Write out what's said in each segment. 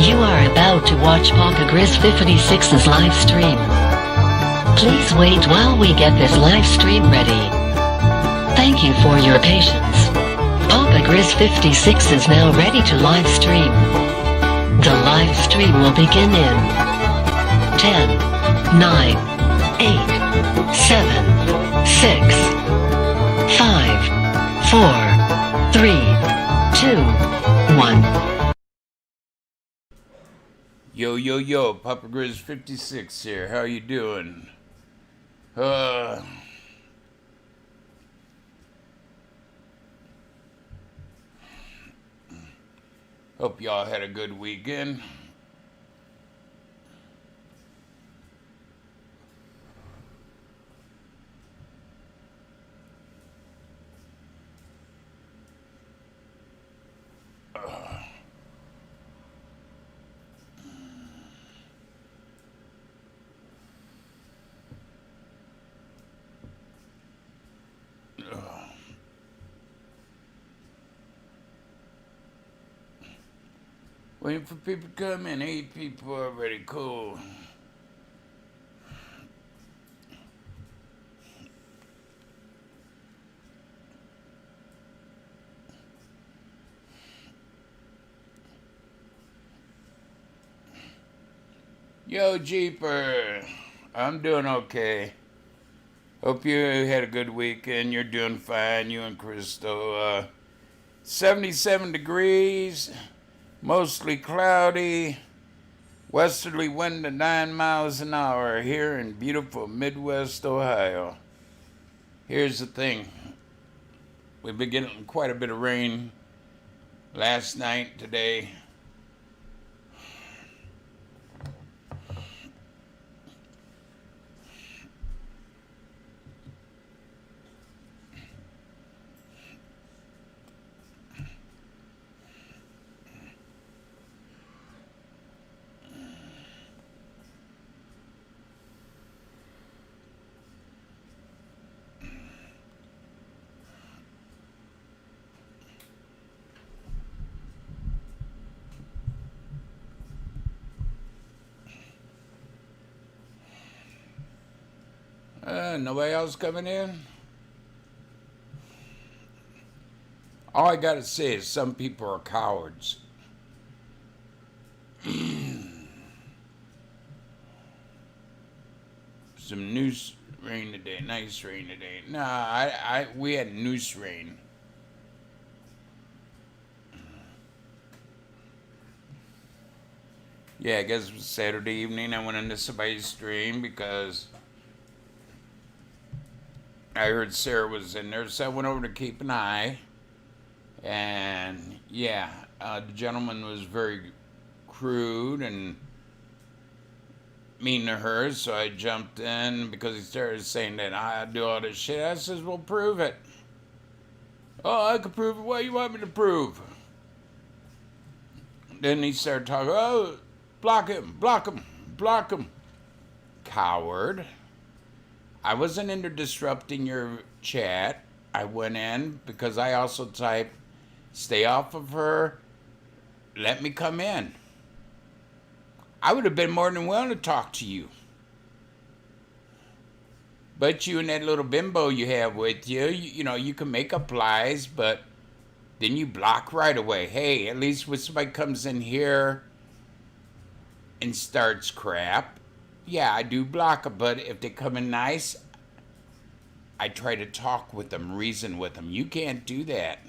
You are about to watch Papa Grizz 56's live stream. Please wait while we get this live stream ready. Thank you for your patience. Papa Grizz 56 is now ready to live stream. The live stream will begin in 10, 9, 8, 7, 6, 5, 4, 3, 2, 1. Yo, Papa Grizz 56 here. How you doing? Hope y'all had a good weekend. Waiting for people to come in. 8 people already. Cool. Yo, Jeeper. I'm doing okay. Hope you had a good weekend. You're doing fine. You and Crystal. 77 degrees. Mostly cloudy, westerly wind at 9 miles an hour here in beautiful Midwest Ohio. Here's the thing. We've been getting quite a bit of rain last night, today. Nobody else coming in? All I gotta say is some people are cowards. Some noose rain today, nice rain today. Nah, we had noose rain. Yeah, I guess it was Saturday evening. I went into somebody's stream because I heard Sarah was in there, so I went over to keep an eye. And yeah, the gentleman was very crude and mean to her, so I jumped in because he started saying that I do all this shit. I says, well, prove it. Oh, I can prove it. What do you want me to prove? Then he started talking, oh, block him, block him, block him. Coward. I wasn't into disrupting your chat. I went in because I also typed, stay off of her, let me come in. I would have been more than willing to talk to you. But you and that little bimbo you have with you, you know, you can make up lies, but then you block right away. Hey, at least when somebody comes in here and starts crap, yeah, I do block them, but if they come in nice, I try to talk with them, reason with them. You can't do that.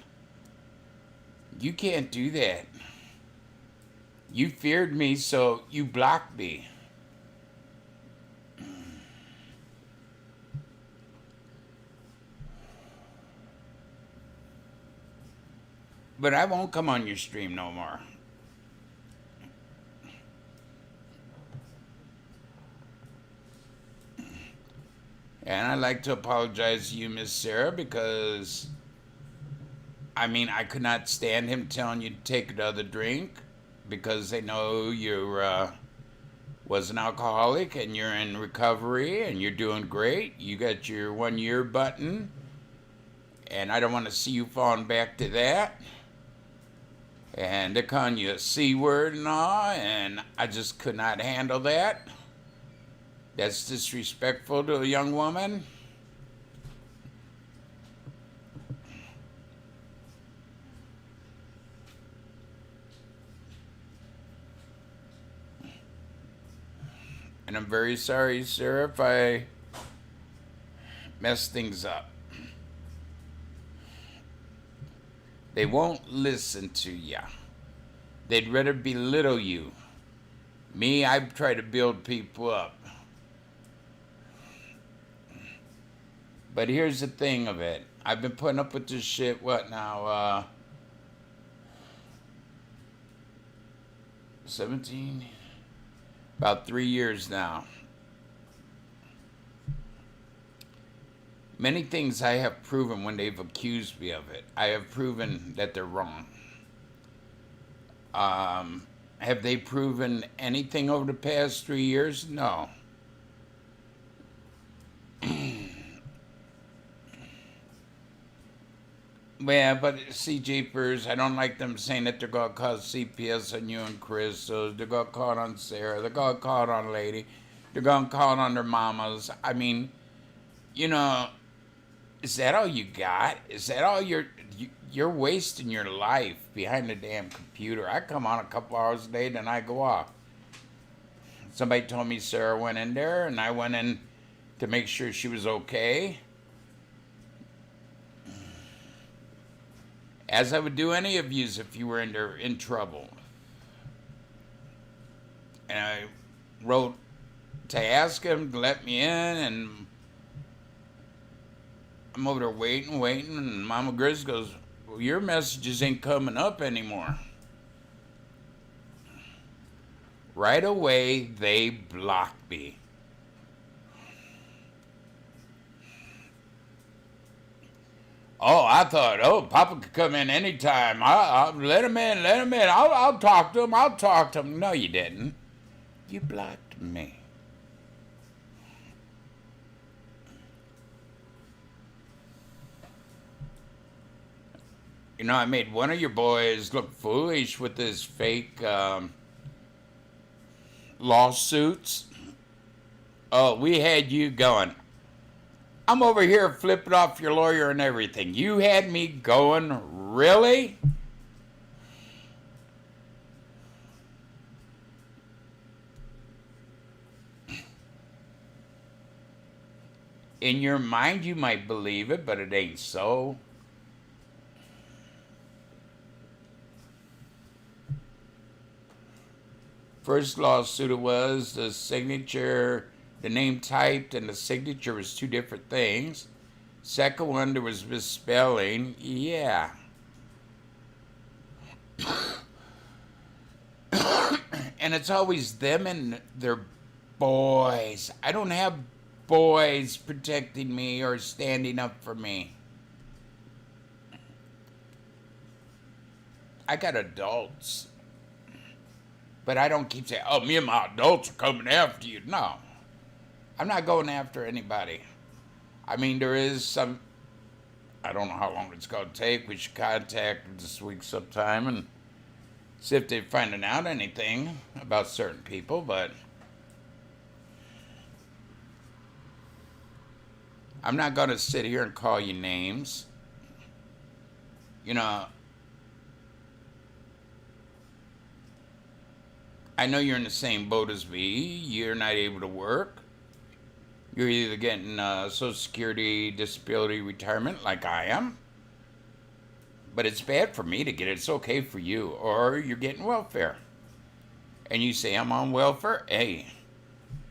You can't do that. You feared me, so you blocked me. But I won't come on your stream no more. And I'd like to apologize to you, Miss Sarah, because, I mean, I could not stand him telling you to take another drink because they know you're was an alcoholic and you're in recovery and you're doing great. You got your 1 year button, and I don't want to see you falling back to that. And they're calling you a C word and all, and I just could not handle that. That's disrespectful to a young woman. And I'm very sorry, sir, if I mess things up. They won't listen to ya. They'd rather belittle you. Me, I try to build people up. But here's the thing of it. I've been putting up with this shit, what now, 17? About 3 years now. Many things I have proven when they've accused me of it. I have proven that they're wrong. Have they proven anything over the past 3 years? No. Yeah, but see, Jeepers, I don't like them saying that they're going to call CPS on you and Chris. So they're going to call it on Sarah. They're going to call it on Lady. They're going to call it on their mamas. I mean, you know, is that all you got? Is that all you're wasting your life behind the damn computer? I come on a couple hours a day, then I go off. Somebody told me Sarah went in there, and I went in to make sure she was okay. As I would do any of yous if you were in trouble. And I wrote to ask him to let me in, and I'm over there waiting, and Mama Grizz goes, well, your messages ain't coming up anymore. Right away, they blocked me. Oh, I thought, Papa could come in anytime. I'll let him in. I'll talk to him. No, you didn't. You blocked me. You know, I made one of your boys look foolish with his fake lawsuits. Oh, we had you going. I'm over here flipping off your lawyer and everything. You had me going, really? In your mind, you might believe it, but it ain't so. First lawsuit was the signature, the name typed and the signature was two different things. Second one, there was misspelling. Yeah. And it's always them and their boys. I don't have boys protecting me or standing up for me. I got adults. But I don't keep saying, oh, me and my adults are coming after you. No. I'm not going after anybody. I mean, there is some, I don't know how long it's going to take. We should contact them this week sometime and see if they're finding out anything about certain people, but I'm not going to sit here and call you names. You know, I know you're in the same boat as me. You're not able to work. You're either getting Social Security, disability, retirement like I am. But it's bad for me to get it. It's okay for you. Or you're getting welfare. And you say, I'm on welfare? Hey,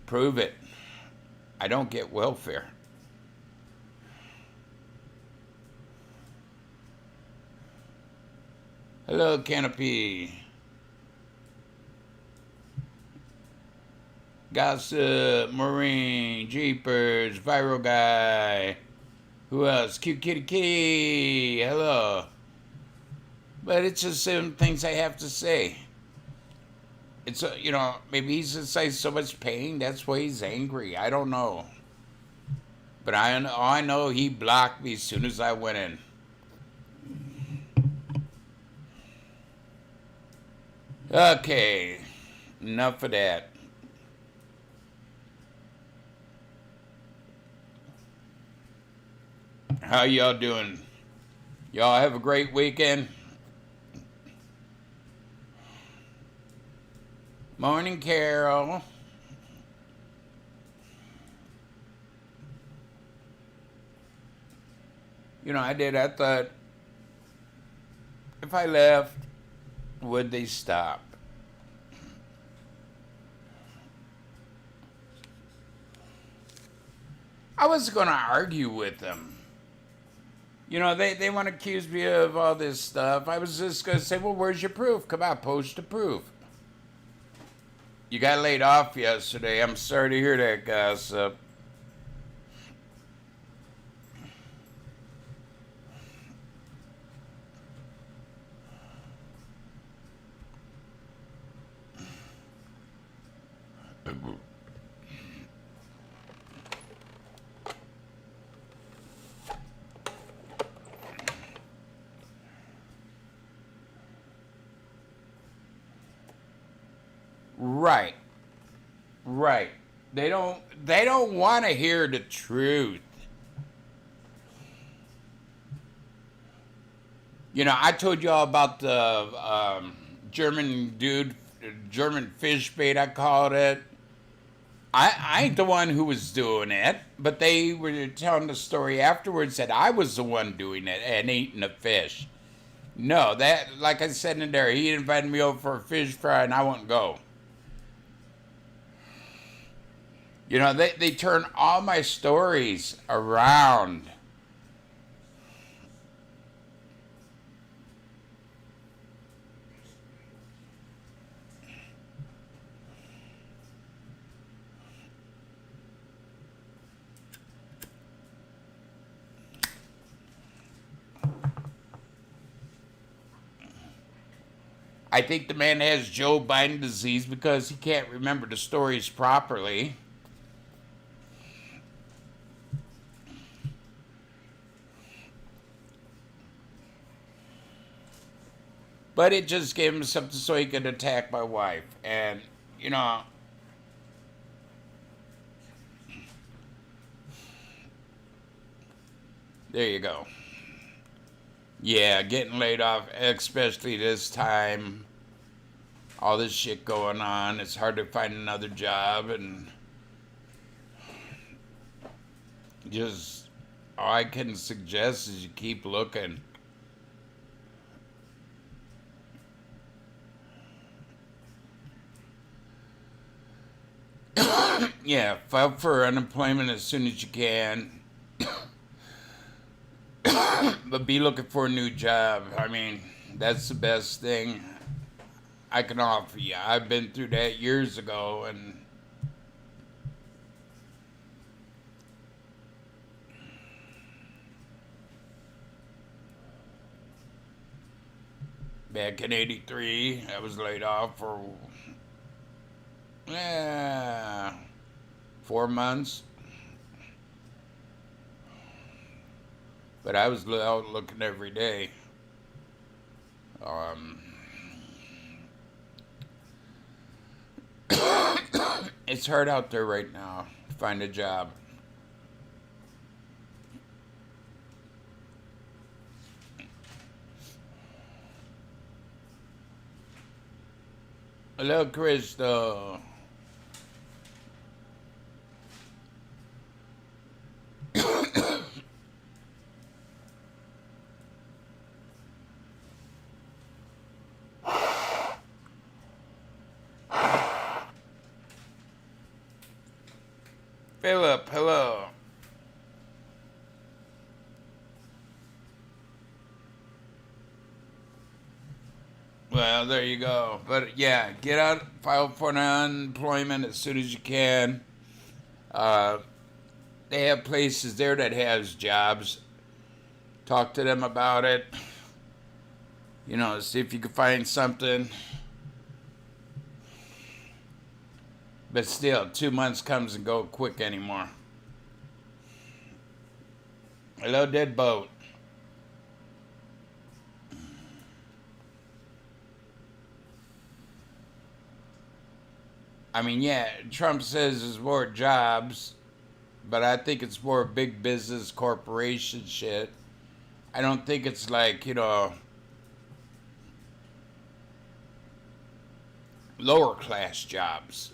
prove it. I don't get welfare. Hello, Canopy. Gossip, Marine, Jeepers, Viral Guy. Who else? Cute Kitty Kitty. Hello. But it's just some things I have to say. It's, you know, maybe he's just in so much pain. That's why he's angry. I don't know. But I know he blocked me as soon as I went in. Okay, enough of that. How y'all doing? Y'all have a great weekend. Morning, Carol. I thought if I left, would they stop? I was going to argue with them. They want to accuse me of all this stuff. I was just going to say, well, where's your proof? Come on, post the proof. You got laid off yesterday. I'm sorry to hear that, gossip. Right. Right. They don't want to hear the truth. I told you all about the German dude, German fish bait, I called it. I ain't the one who was doing it, but they were telling the story afterwards that I was the one doing it and eating the fish. No, that, like I said in there, he invited me over for a fish fry and I wouldn't go. They turn all my stories around. I think the man has Joe Biden disease because he can't remember the stories properly. But it just gave him something so he could attack my wife. And, there you go. Yeah, getting laid off, especially this time. All this shit going on. It's hard to find another job. And just, all I can suggest is you keep looking. Yeah, file for unemployment as soon as you can. But be looking for a new job. I mean, that's the best thing I can offer you. I've been through that years ago, and back in '83, I was laid off for 4 months. But I was out looking every day. It's hard out there right now to find a job. Hello, Crystal. Philip, hello. Well, there you go. But yeah, get out, file for unemployment as soon as you can. They have places there that has jobs. Talk to them about it. See if you can find something. But still, 2 months comes and go quick anymore. Hello, Deadboat. I mean, yeah, Trump says there's more jobs, but I think it's more big business corporation shit. I don't think it's like, lower class jobs.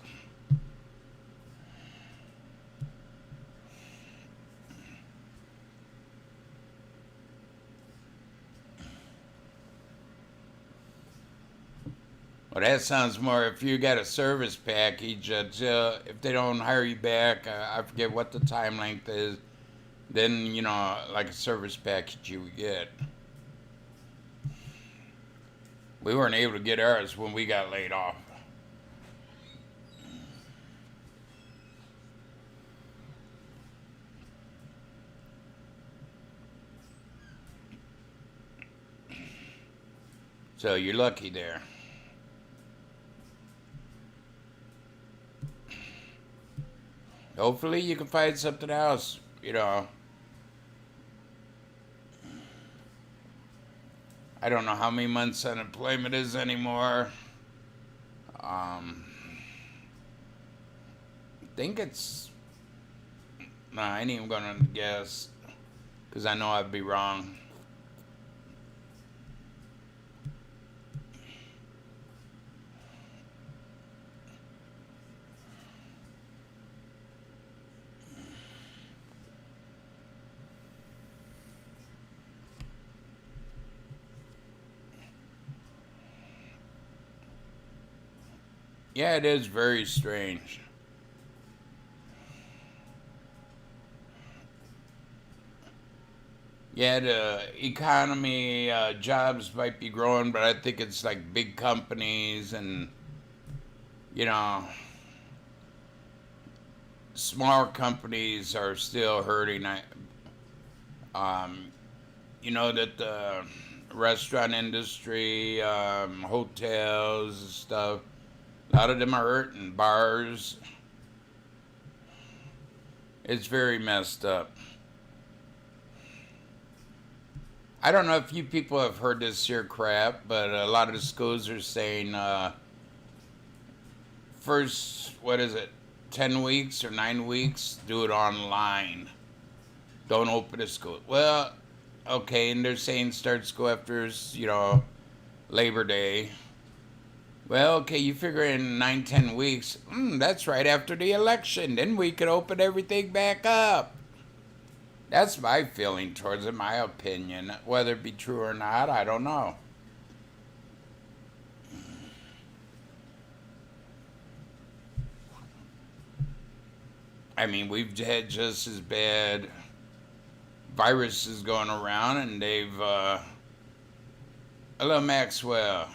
Well, that sounds more if you got a service package, if they don't hire you back, I forget what the time length is, then, like a service package you would get. We weren't able to get ours when we got laid off. So you're lucky there. Hopefully you can find something else, I don't know how many months unemployment is anymore. I think it's... No, I ain't even gonna guess, because I know I'd be wrong. Yeah, it is very strange. Yeah, the economy, jobs might be growing, but I think it's like big companies and, you know, small companies are still hurting. That the restaurant industry, hotels and stuff, a lot of them are hurting. Bars, it's very messed up. I don't know if you people have heard this here crap, but a lot of the schools are saying first, what is it, 10 weeks or 9 weeks, do it online. Don't open a school. Well, okay, and they're saying start school after, Labor Day. Well, okay, you figure in 9, 10 weeks, that's right after the election. Then we could open everything back up. That's my feeling towards it, my opinion. Whether it be true or not, I don't know. I mean, we've had just as bad viruses going around, and they've, hello, Maxwell.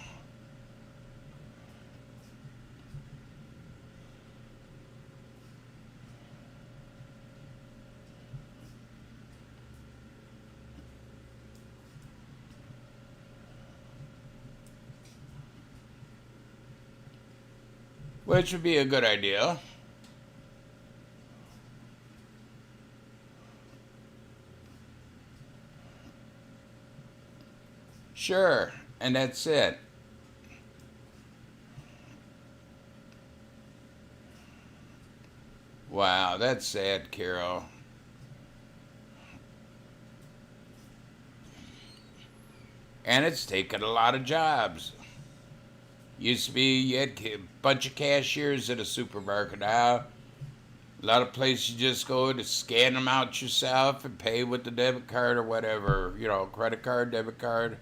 Which would be a good idea. Sure, and that's it. Wow, that's sad, Carol. And it's taken a lot of jobs. Used to be, you had a bunch of cashiers at a supermarket. Now, a lot of places you just go to scan them out yourself and pay with the debit card or whatever, credit card, debit card.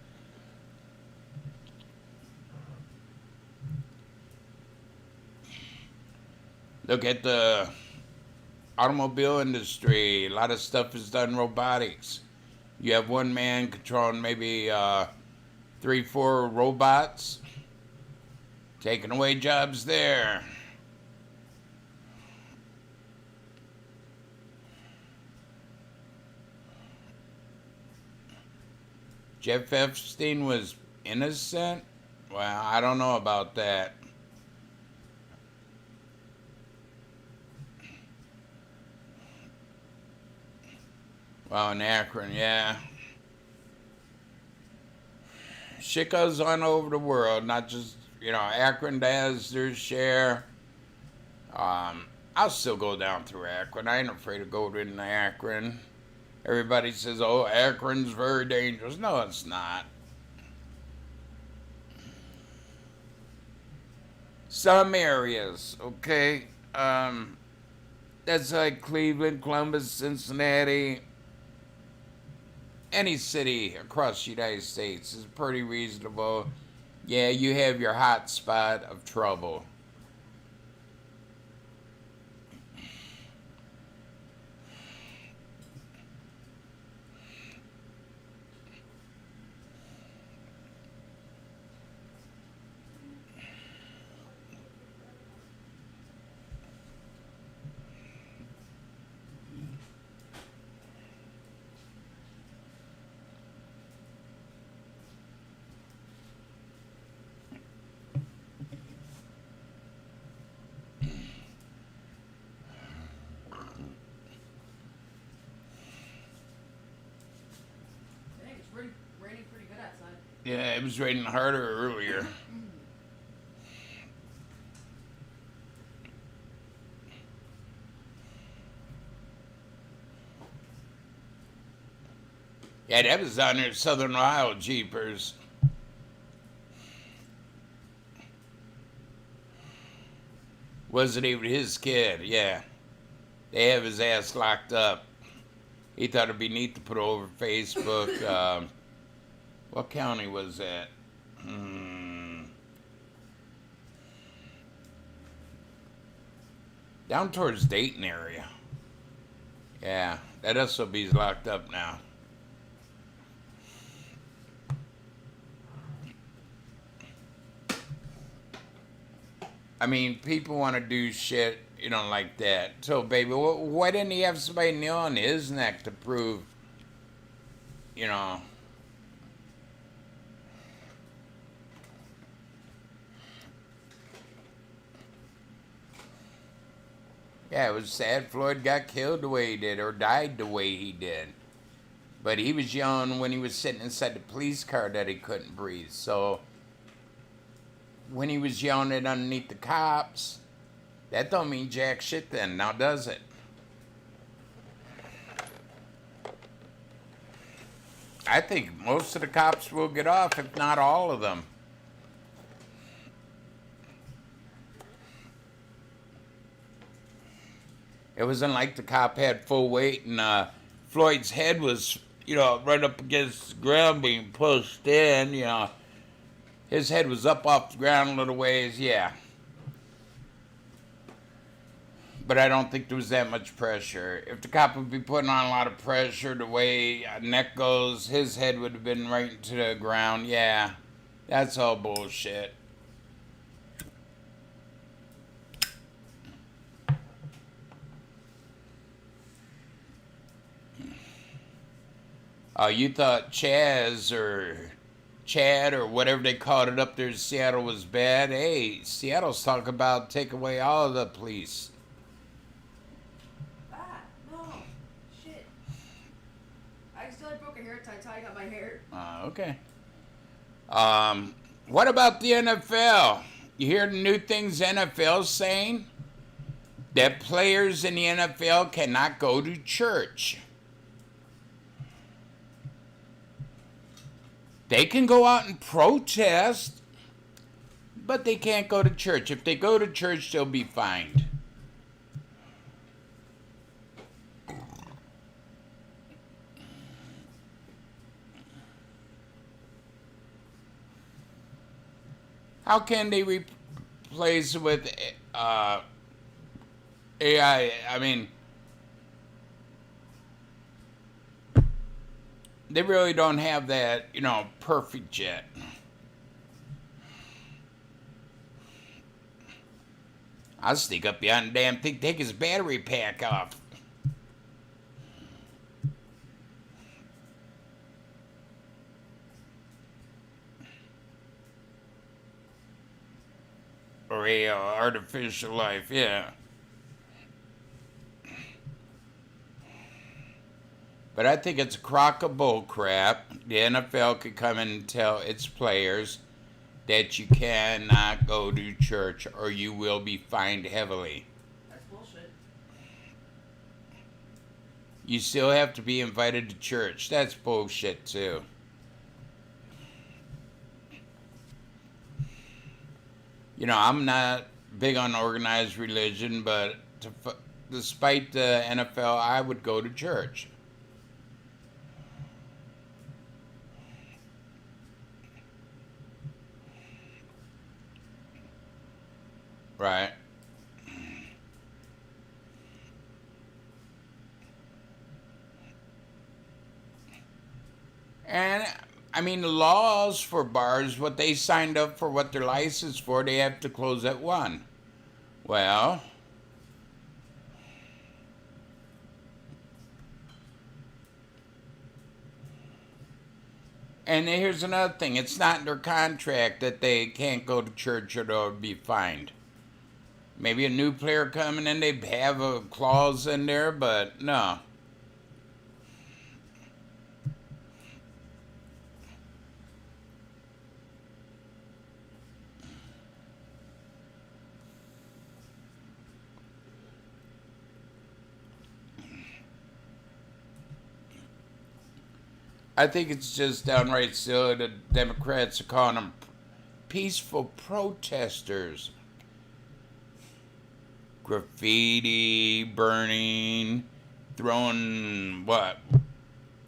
Look at the automobile industry. A lot of stuff is done robotics. You have one man controlling maybe 3, 4 robots, taking away jobs there. Jeff Epstein was innocent? Well, I don't know about that. Well, in Akron, yeah. Shit goes on over the world, not just, Akron does their share. I'll still go down through Akron. I ain't afraid to go into Akron. Everybody says, oh, Akron's very dangerous. No, it's not. Some areas, okay? That's like Cleveland, Columbus, Cincinnati. Any city across the United States is pretty reasonable. Yeah, you have your hot spot of trouble. Raining pretty good outside. Yeah, it was raining harder earlier. Yeah, that was down there in Southern Ohio, jeepers. Wasn't even his kid, yeah. They have his ass locked up. He thought it'd be neat to put over Facebook. What county was that? Down towards Dayton area. Yeah, that SOB's locked up now. I mean, people want to do shit, like that. So, baby, why didn't he have somebody kneel on his neck to prove, Yeah, it was sad Floyd got killed the way he did, or died the way he did. But he was yelling when he was sitting inside the police car that he couldn't breathe. So when he was yelling it underneath the cops, that don't mean jack shit then, now does it? I think most of the cops will get off, if not all of them. It wasn't like the cop had full weight and Floyd's head was, right up against the ground being pushed in, His head was up off the ground a little ways, yeah. But I don't think there was that much pressure. If the cop would be putting on a lot of pressure, the way a neck goes, his head would have been right into the ground, yeah. That's all bullshit. You thought Chad or whatever they called it up there in Seattle was bad. Hey, Seattle's talking about take away all of the police. Ah, no. Shit. I accidentally broke a hair tie. That's how I got my hair. Okay. What about the NFL? You hear the new things the NFL's saying? That players in the NFL cannot go to church. They can go out and protest, but they can't go to church. If they go to church, they'll be fined. How can they replace it with AI? I mean, they really don't have that, perfect yet. I'll sneak up behind the damn thing, take his battery pack off. Or artificial life, yeah. But I think it's a crock of bull crap. The NFL could come in and tell its players that you cannot go to church or you will be fined heavily. You still have to be invited to church. That's bullshit, too. You know, I'm not big on organized religion, but despite the NFL, I would go to church. Right. And I mean, the laws for bars, what they signed up for, what they're licensed for, they have to close at 1. Well, and here's another thing. It's not in their contract that they can't go to church or they'll be fined. Maybe a new player coming in, they have a clause in there, but no. I think it's just downright silly. The Democrats are calling them peaceful protesters. Graffiti, burning, throwing what?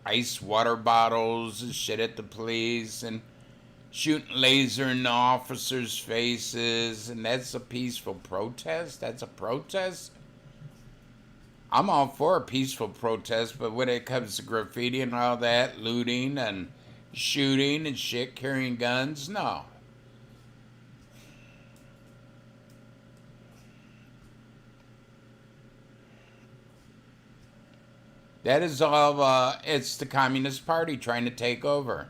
Ice water bottles and shit at the police and shooting laser in the officers' faces, and that's a peaceful protest? That's a protest? I'm all for a peaceful protest, but when it comes to graffiti and all that, looting and shooting and shit, carrying guns, no. That is all, it's the Communist Party trying to take over.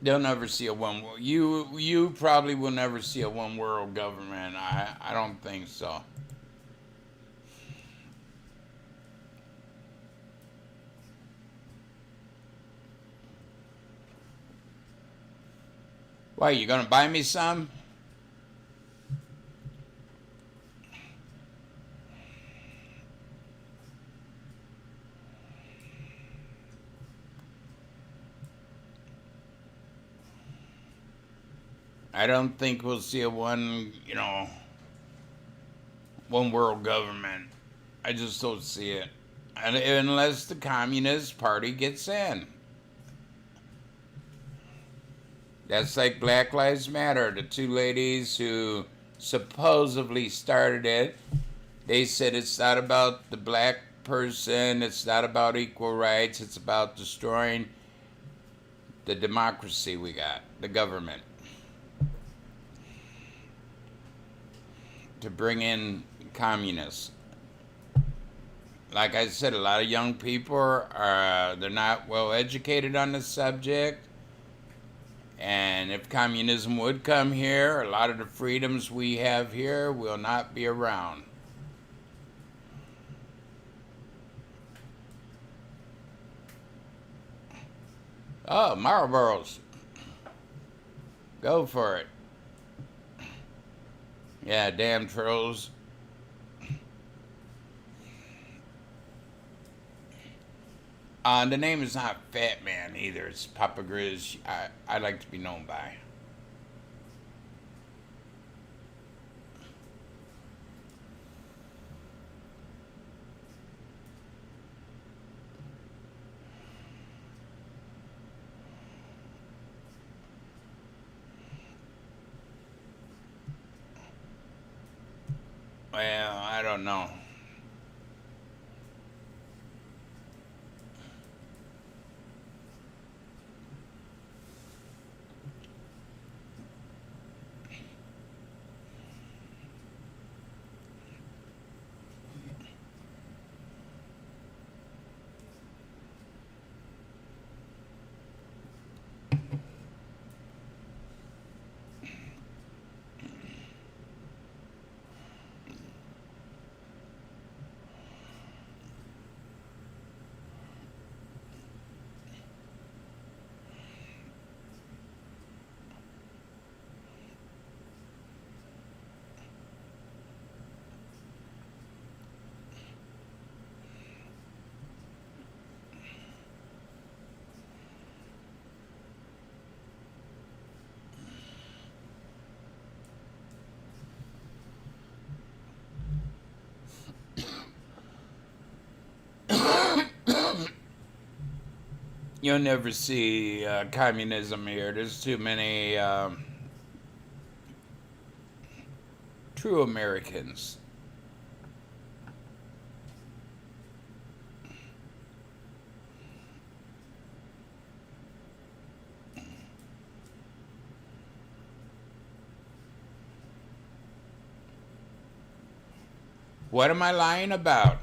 They'll never see a one. You probably will never see a one world government. I don't think so. Why, you gonna buy me some? I don't think we'll see a one world government. I just don't see it. And unless the Communist Party gets in. That's like Black Lives Matter. The two ladies who supposedly started it, they said it's not about the black person, it's not about equal rights, it's about destroying the democracy we got, the government. To bring in communists. Like I said, a lot of young people they're not well educated on the subject. And if communism would come here, a lot of the freedoms we have here will not be around. Oh, Marlboros. Go for it. Yeah, damn trolls. The name is not Fat Man either. It's Papa Grizz. I like to be known by. Well, I don't know. You'll never see communism here. There's too many true Americans. What am I lying about?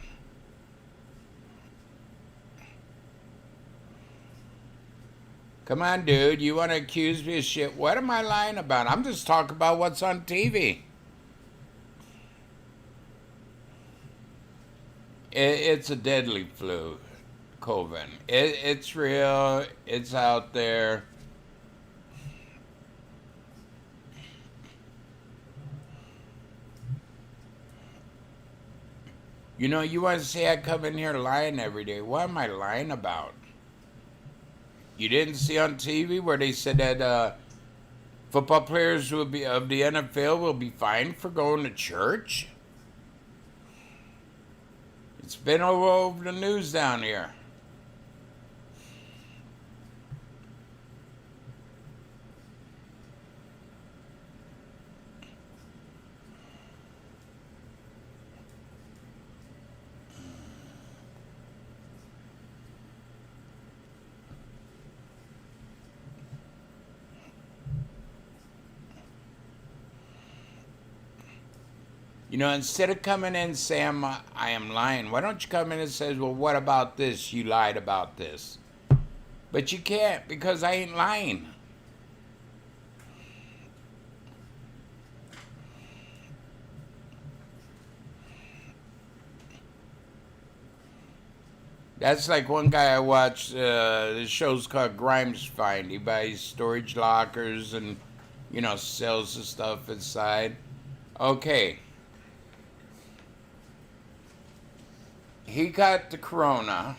Come on, dude. You want to accuse me of shit? What am I lying about? I'm just talking about what's on TV. It's a deadly flu, COVID. It's real. It's out there. You know, you want to say I come in here lying every day. What am I lying about? You didn't see on TV where they said that football players will be of the NFL will be fined for going to church? It's been all over the news down here. You know, instead of coming in and saying I am lying, why don't you come in and say, well, what about this? You lied about this. But you can't because I ain't lying. That's like one guy I watched, the show's called Grimes Find. He buys storage lockers and, you know, sells the stuff inside. Okay. He got the corona.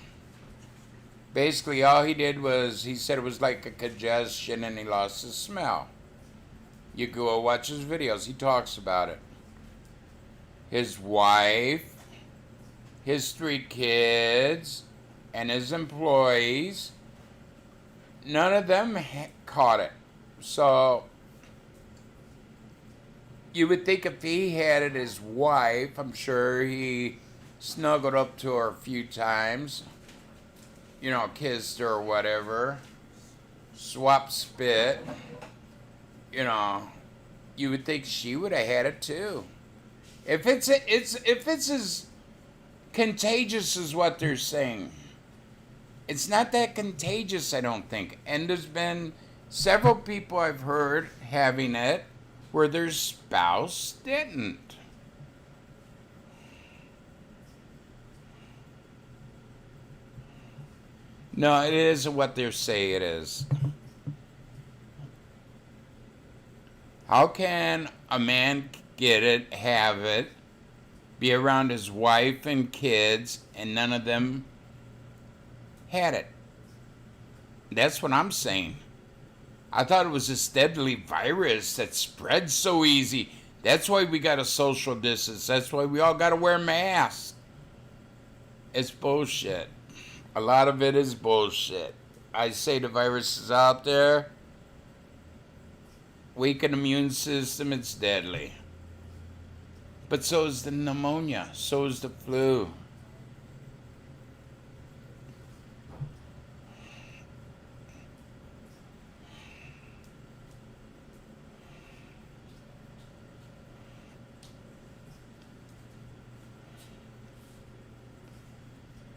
Basically, all he did was, he said it was like a congestion and he lost his smell. You go watch his videos. He talks about it. His wife, his 3 kids, and his employees, none of them caught it. So, you would think if he had it, his wife, I'm sure he snuggled up to her a few times, you know, kissed her or whatever, swapped spit, you know, you would think she would have had it too. If it's as contagious as what they're saying, it's not that contagious, I don't think. And there's been several people I've heard having it where their spouse didn't. No, it isn't what they say it is. How can a man get it, have it, be around his wife and kids, and none of them had it? That's what I'm saying. I thought it was this deadly virus that spreads so easy. That's why we got to social distance. That's why we all got to wear masks. It's bullshit. A lot of it is bullshit. I say the virus is out there. Weaken immune system, it's deadly. But so is the pneumonia. So is the flu.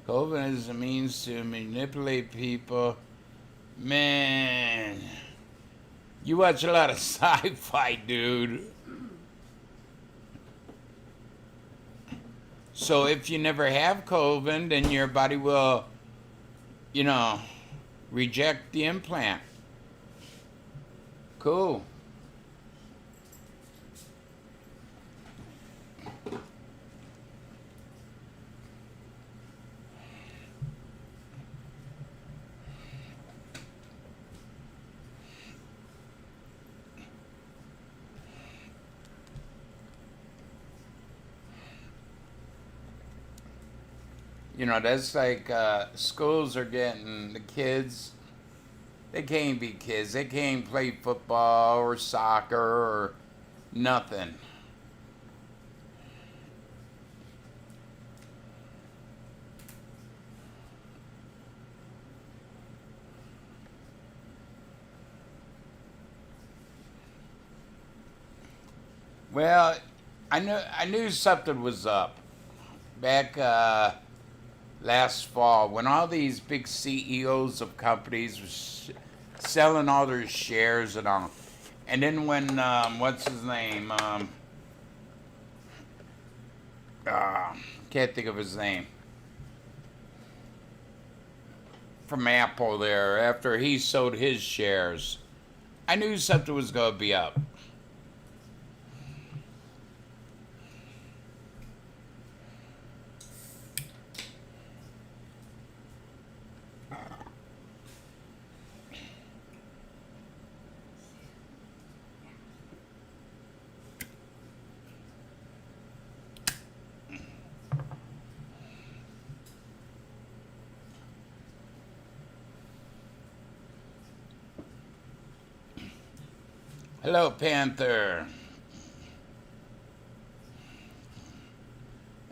COVID is a means to manipulate people. Man, you watch a lot of sci-fi, dude. So if you never have COVID, then your body will, you know, reject the implant. Cool. You know, that's like schools are getting the kids. They can't be kids. They can't play football or soccer or nothing. Well, I knew something was up back last fall when all these big CEOs of companies were selling all their shares and all. And then when what's his name? Can't think of his name. From Apple there, after he sold his shares, I knew something was going to be up. Hello, Panther.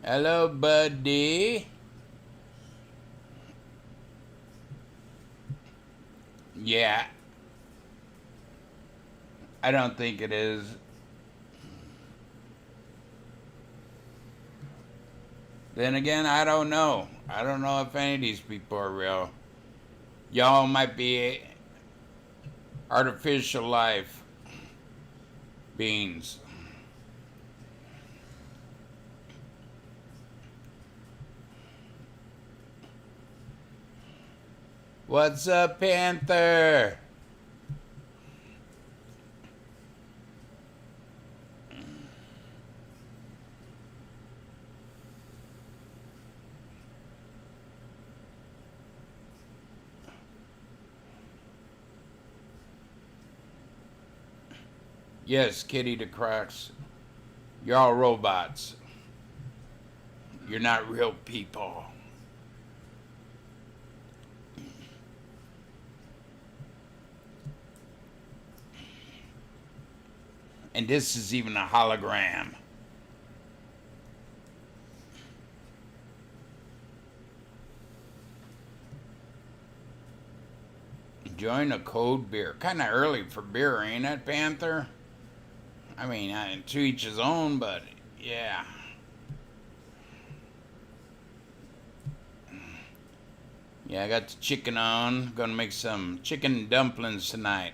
Hello, buddy. Yeah, I don't think it is. Then again, I don't know. I don't know if any of these people are real. Y'all might be artificial life beings. What's up, Panther? Yes, Kitty the Crocs. You're all robots. You're not real people. And this is even a hologram. Enjoying a cold beer. Kind of early for beer, ain't it, Panther? I mean, to each his own, but yeah. Yeah, I got the chicken on. Gonna make some chicken dumplings tonight.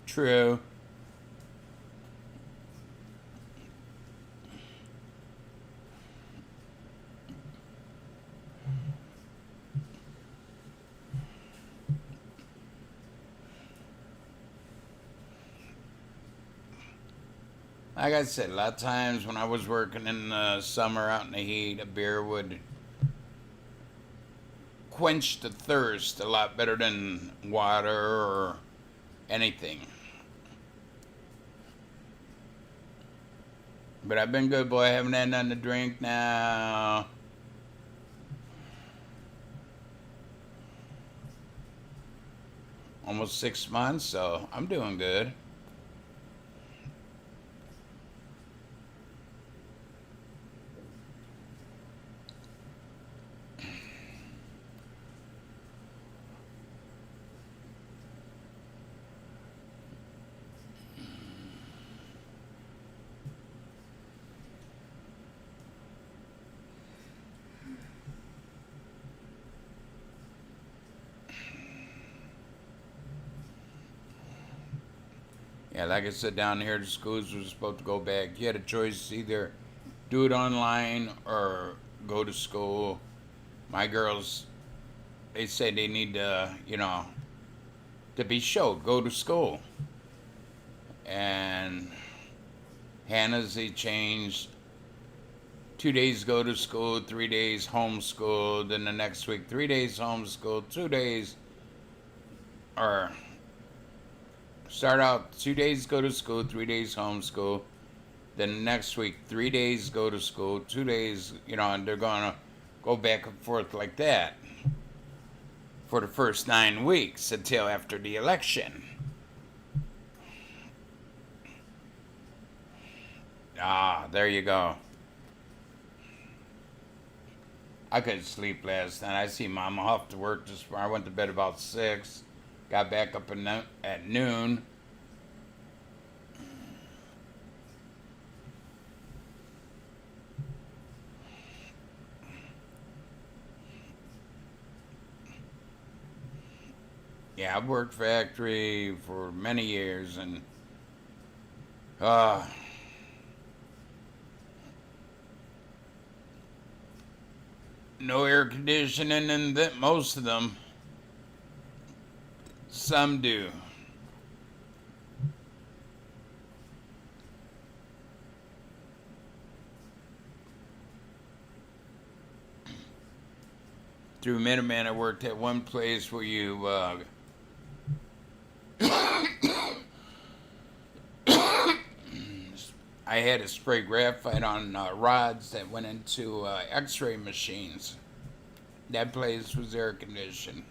True. Like I said, a lot of times when I was working in the summer out in the heat, a beer would quench the thirst a lot better than water or anything. But I've been good, boy. I haven't had nothing to drink now. Almost 6 months, so I'm doing good. Yeah, like I said, down here, the schools were supposed to go back. You had a choice to either do it online or go to school. My girls, they say they need to, to be showed, go to school. And Hannah's, they changed 2 days go to school, 3 days homeschool, then the next week 3 days homeschool, 2 days, or start out 2 days go to school, 3 days homeschool, then the next week 3 days go to school, 2 days, and they're gonna go back and forth like that for the first 9 weeks until after the election. Ah, there you go. I couldn't sleep last night. I see Mom off to work this morning. I went to bed about 6. Got back up at noon. Yeah, I've worked factory for many years, and no air conditioning in most of them. Some do. Through Minuteman, I worked at one place where you I had to spray graphite on rods that went into x-ray machines. That place was air conditioned.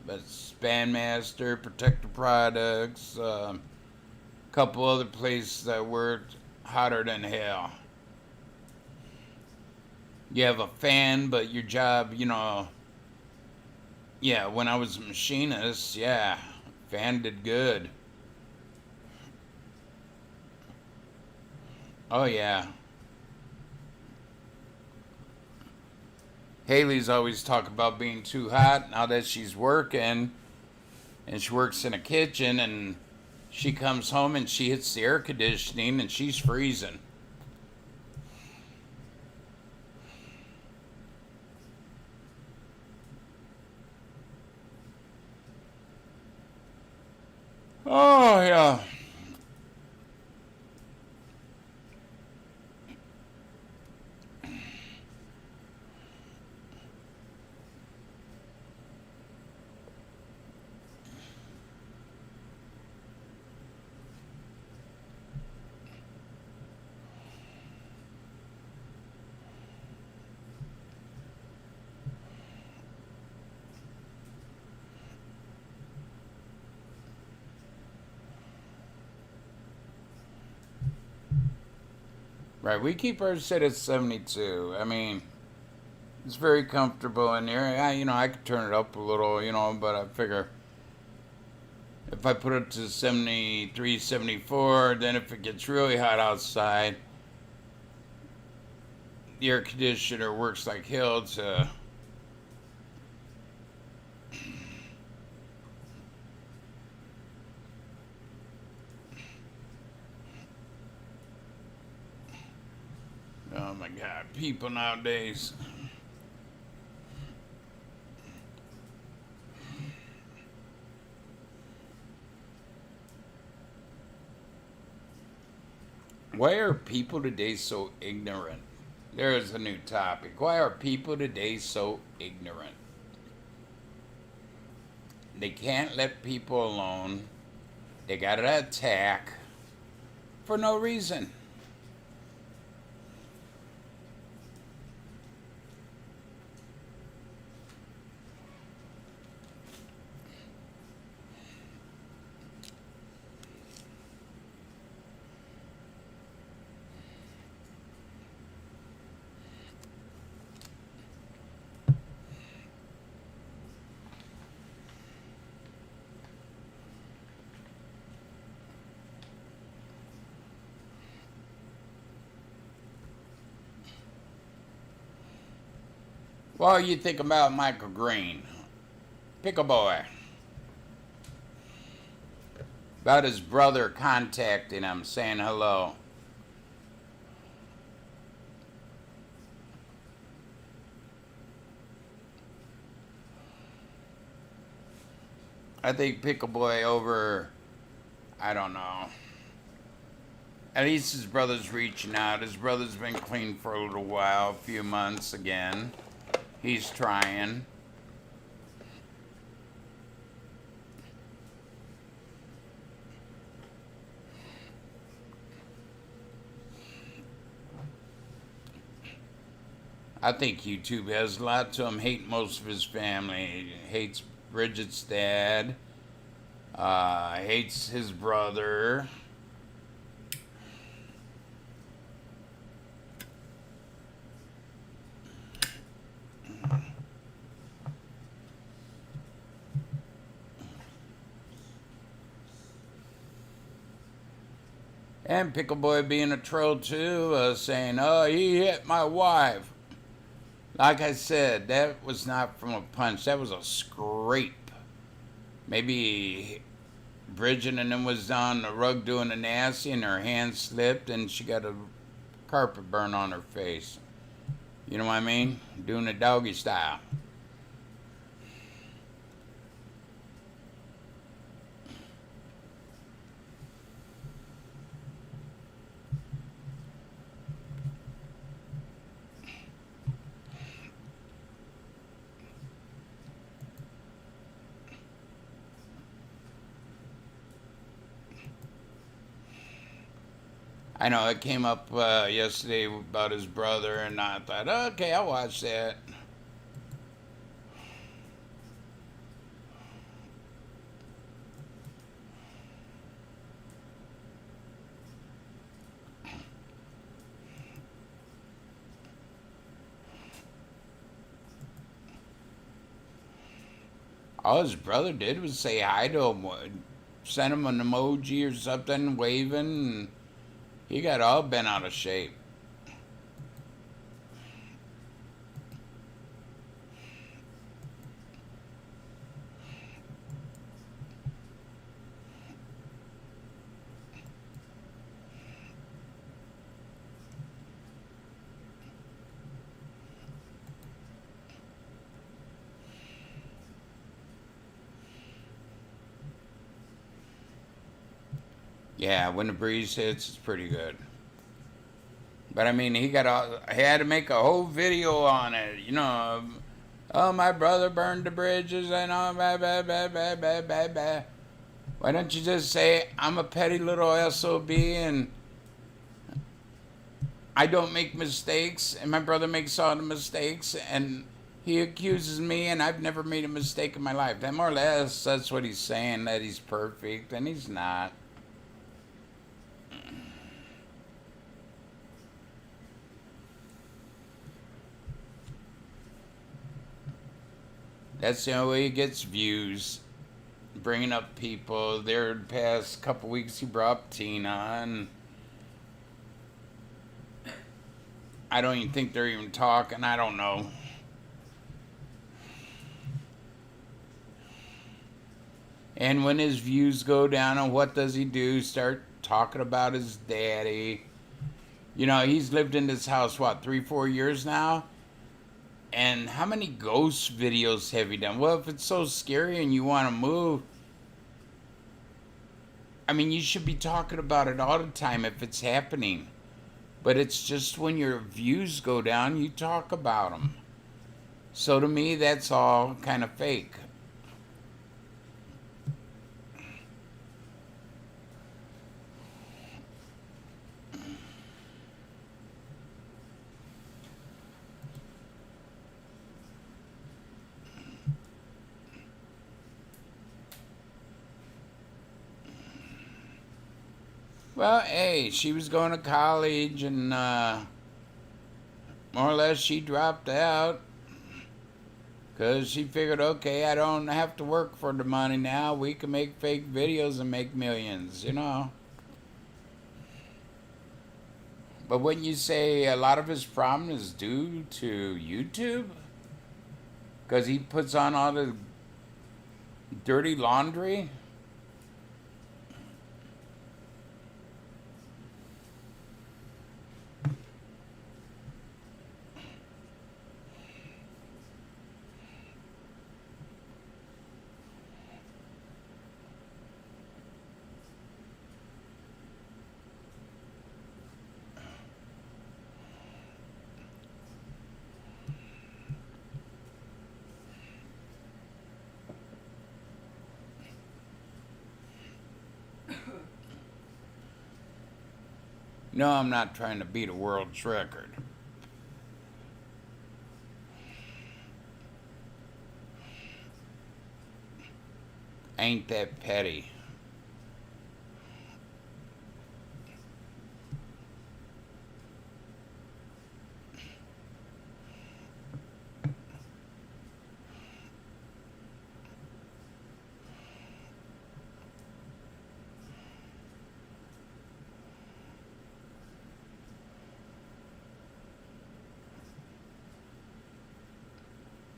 But Spanmaster, Protective Products, a couple other places that worked hotter than hell. You have a fan, but your job, yeah, when I was a machinist, yeah, fan did good. Oh, yeah. Haley's always talk about being too hot now that she's working, and she works in a kitchen, and she comes home and she hits the air conditioning and she's freezing. Oh, yeah. Right, we keep ours set at 72. I mean, it's very comfortable in here. I could turn it up a little, but I figure if I put it to 73, 74, then if it gets really hot outside, the air conditioner works like hell to oh my God, people nowadays. Why are people today so ignorant? There is a new topic. Why are people today so ignorant? They can't let people alone. They gotta attack for no reason. Well, you think about Michael Green. Pick a boy. about his brother contacting him, saying hello. I think Pickle Boy over, I don't know. At least his brother's reaching out. His brother's been clean for a little while, a few months again. He's trying. I think YouTube has a lot to him. Hate most of his family. Hates Bridget's dad. Hates his brother. And Pickle Boy being a troll too, saying, oh, he hit my wife. Like I said, that was not from a punch. That was a scrape. Maybe Bridget and them was on the rug doing the nasty and her hand slipped and she got a carpet burn on her face. You know what I mean? Doing the doggy style. I know it came up yesterday about his brother, and I thought, okay, I'll watch that. All his brother did was say hi to him, send him an emoji or something, waving, and he got all bent out of shape. Yeah, when the breeze hits, it's pretty good. But I mean, he had to make a whole video on it, you know. Oh, my brother burned the bridges and all, blah, blah, blah, blah, blah, blah, blah. Why don't you just say, I'm a petty little SOB and I don't make mistakes and my brother makes all the mistakes and he accuses me and I've never made a mistake in my life. That more or less, that's what he's saying, that he's perfect, and he's not. That's the only way he gets views. Bringing up people. There, the past couple weeks, he brought up Tina, and I don't even think they're even talking. I don't know. And when his views go down, and what does he do? Start talking about his daddy. You know, he's lived in this house, what, 3-4 years now? And how many ghost videos have you done? Well, if it's so scary and you want to move, I mean, you should be talking about it all the time if it's happening. But it's just when your views go down, you talk about them. So to me, that's all kind of fake. Well, hey, she was going to college and more or less she dropped out because she figured, okay, I don't have to work for the money now. We can make fake videos and make millions, you know. But when you say a lot of his problem is due to YouTube, because he puts on all the dirty laundry, No, I'm not trying to beat a world's record. Ain't that petty.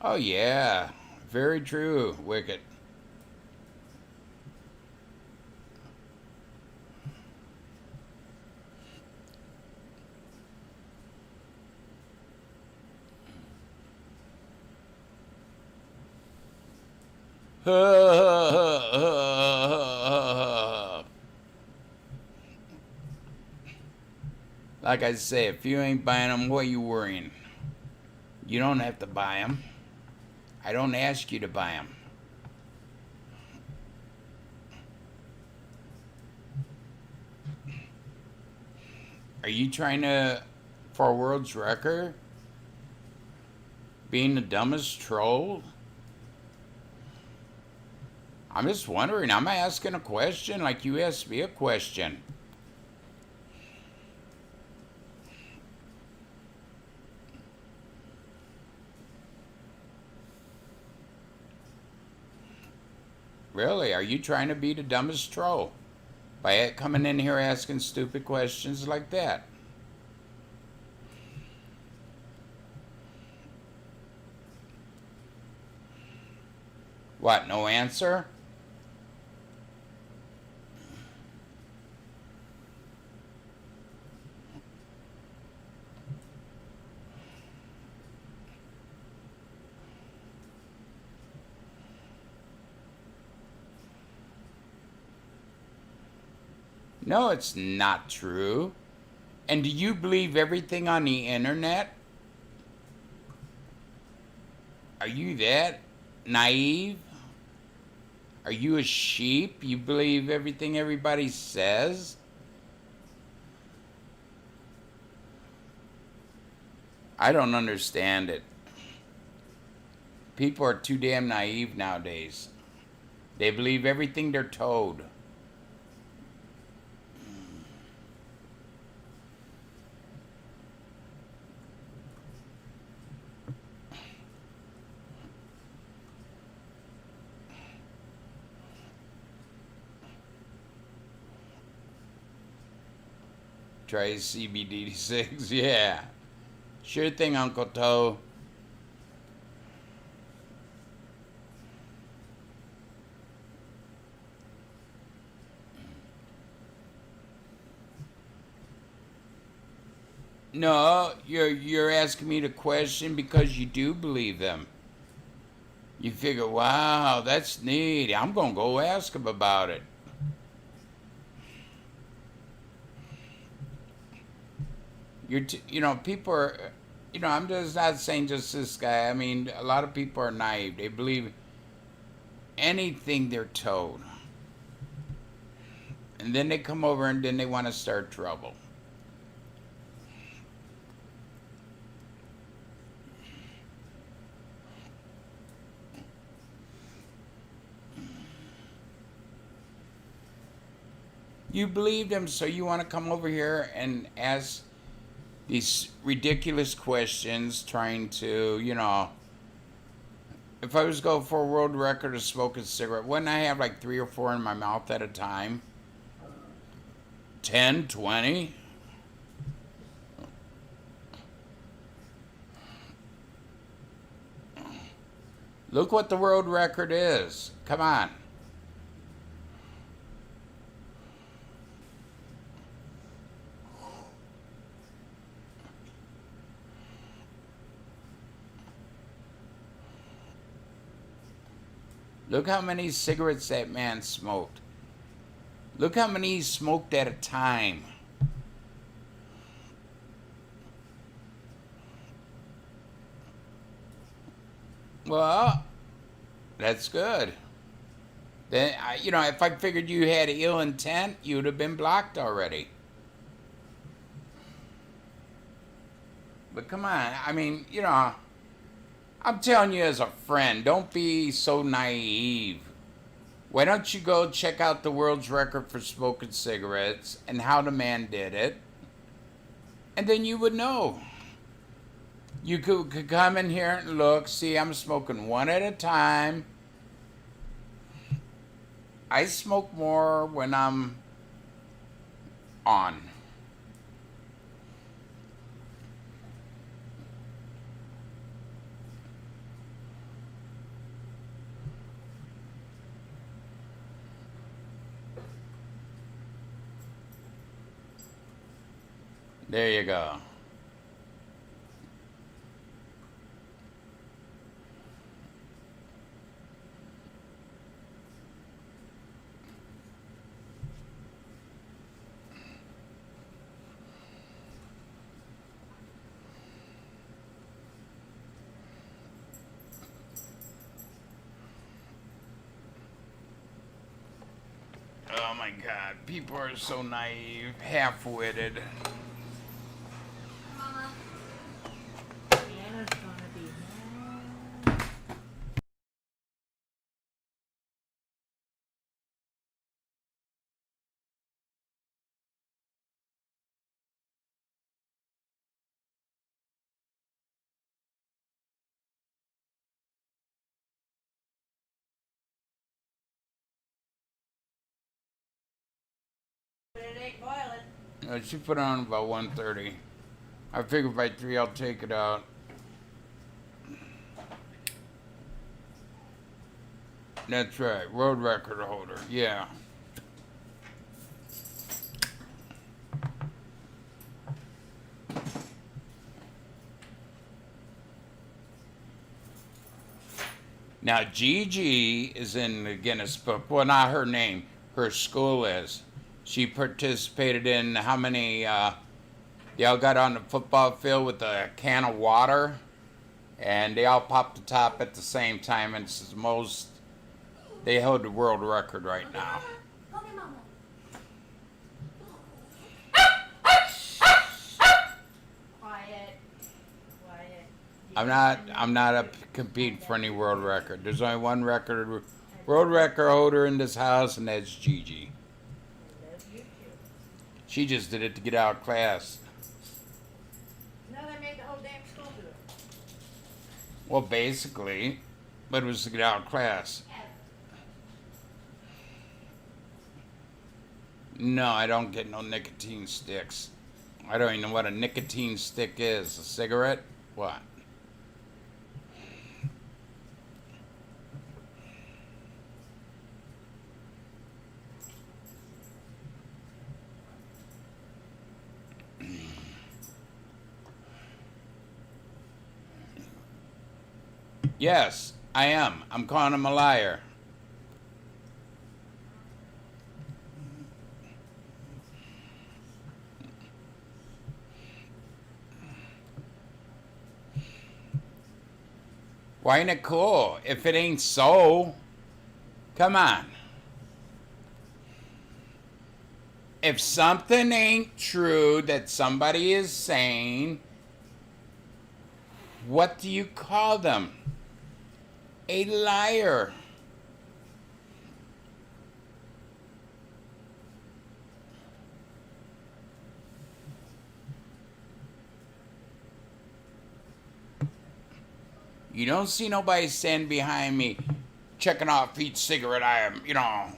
Oh, yeah. Very true, Wicket. Like I say, if you ain't buying them, what are you worrying? You don't have to buy them. I don't ask you to buy them. Are you trying to, for a world's record? Being the dumbest troll? I'm just wondering. I'm asking a question like you asked me a question. Really? Are you trying to be the dumbest troll by coming in here asking stupid questions like that? What, no answer? No, it's not true. And do you believe everything on the internet? Are you that naive? Are you a sheep? You believe everything everybody says? I don't understand it. People are too damn naive nowadays. They believe everything they're told. Try CBD6, yeah. Sure thing, Uncle Toe. No, you're asking me the question because you do believe them. You figure, wow, that's neat. I'm gonna go ask him about it. People are, I'm just not saying just this guy. I mean, a lot of people are naive. They believe anything they're told. And then they come over and then they want to start trouble. You believe them, so you want to come over here and ask these ridiculous questions, trying to, if I was going for a world record of smoking a cigarette, wouldn't I have like 3 or 4 in my mouth at a time? 10, 20? Look what the world record is. Come on. Look how many cigarettes that man smoked. Look how many he smoked at a time. Well, that's good. Then, if I figured you had ill intent, you'd have been blocked already. But come on, I mean, you know, I'm telling you as a friend, don't be so naive. Why don't you go check out the world's record for smoking cigarettes and how the man did it? And then you would know. You could come in here and look. See, I'm smoking one at a time. I smoke more when I'm on. There you go. Oh my God, people are so naive, half-witted. Mama. Anna's gonna be mad. But it ain't boiling. She put on about 1:30. I figure by 3 I'll take it out. That's right, world record holder, yeah. Now, Gigi is in the Guinness Book. Well, not her name. Her school is. She participated in how many, they all got on the football field with a can of water, and they all popped the top at the same time, and it's the most, they hold the world record right now. Come here, Mama. Quiet. Quiet. I'm not up competing for any world record. There's only one world record holder in this house, and that's Gigi. I love you too. She just did it to get out of class. No, they made the whole damn school do it. Well, basically, but it was to get out of class. No, I don't get no nicotine sticks. I don't even know what a nicotine stick is. A cigarette? What? Yes, I am. I'm calling him a liar. Why ain't it cool? If it ain't so, come on. If something ain't true that somebody is saying, what do you call them? A liar. You don't see nobody stand behind me checking off each cigarette I am, you know,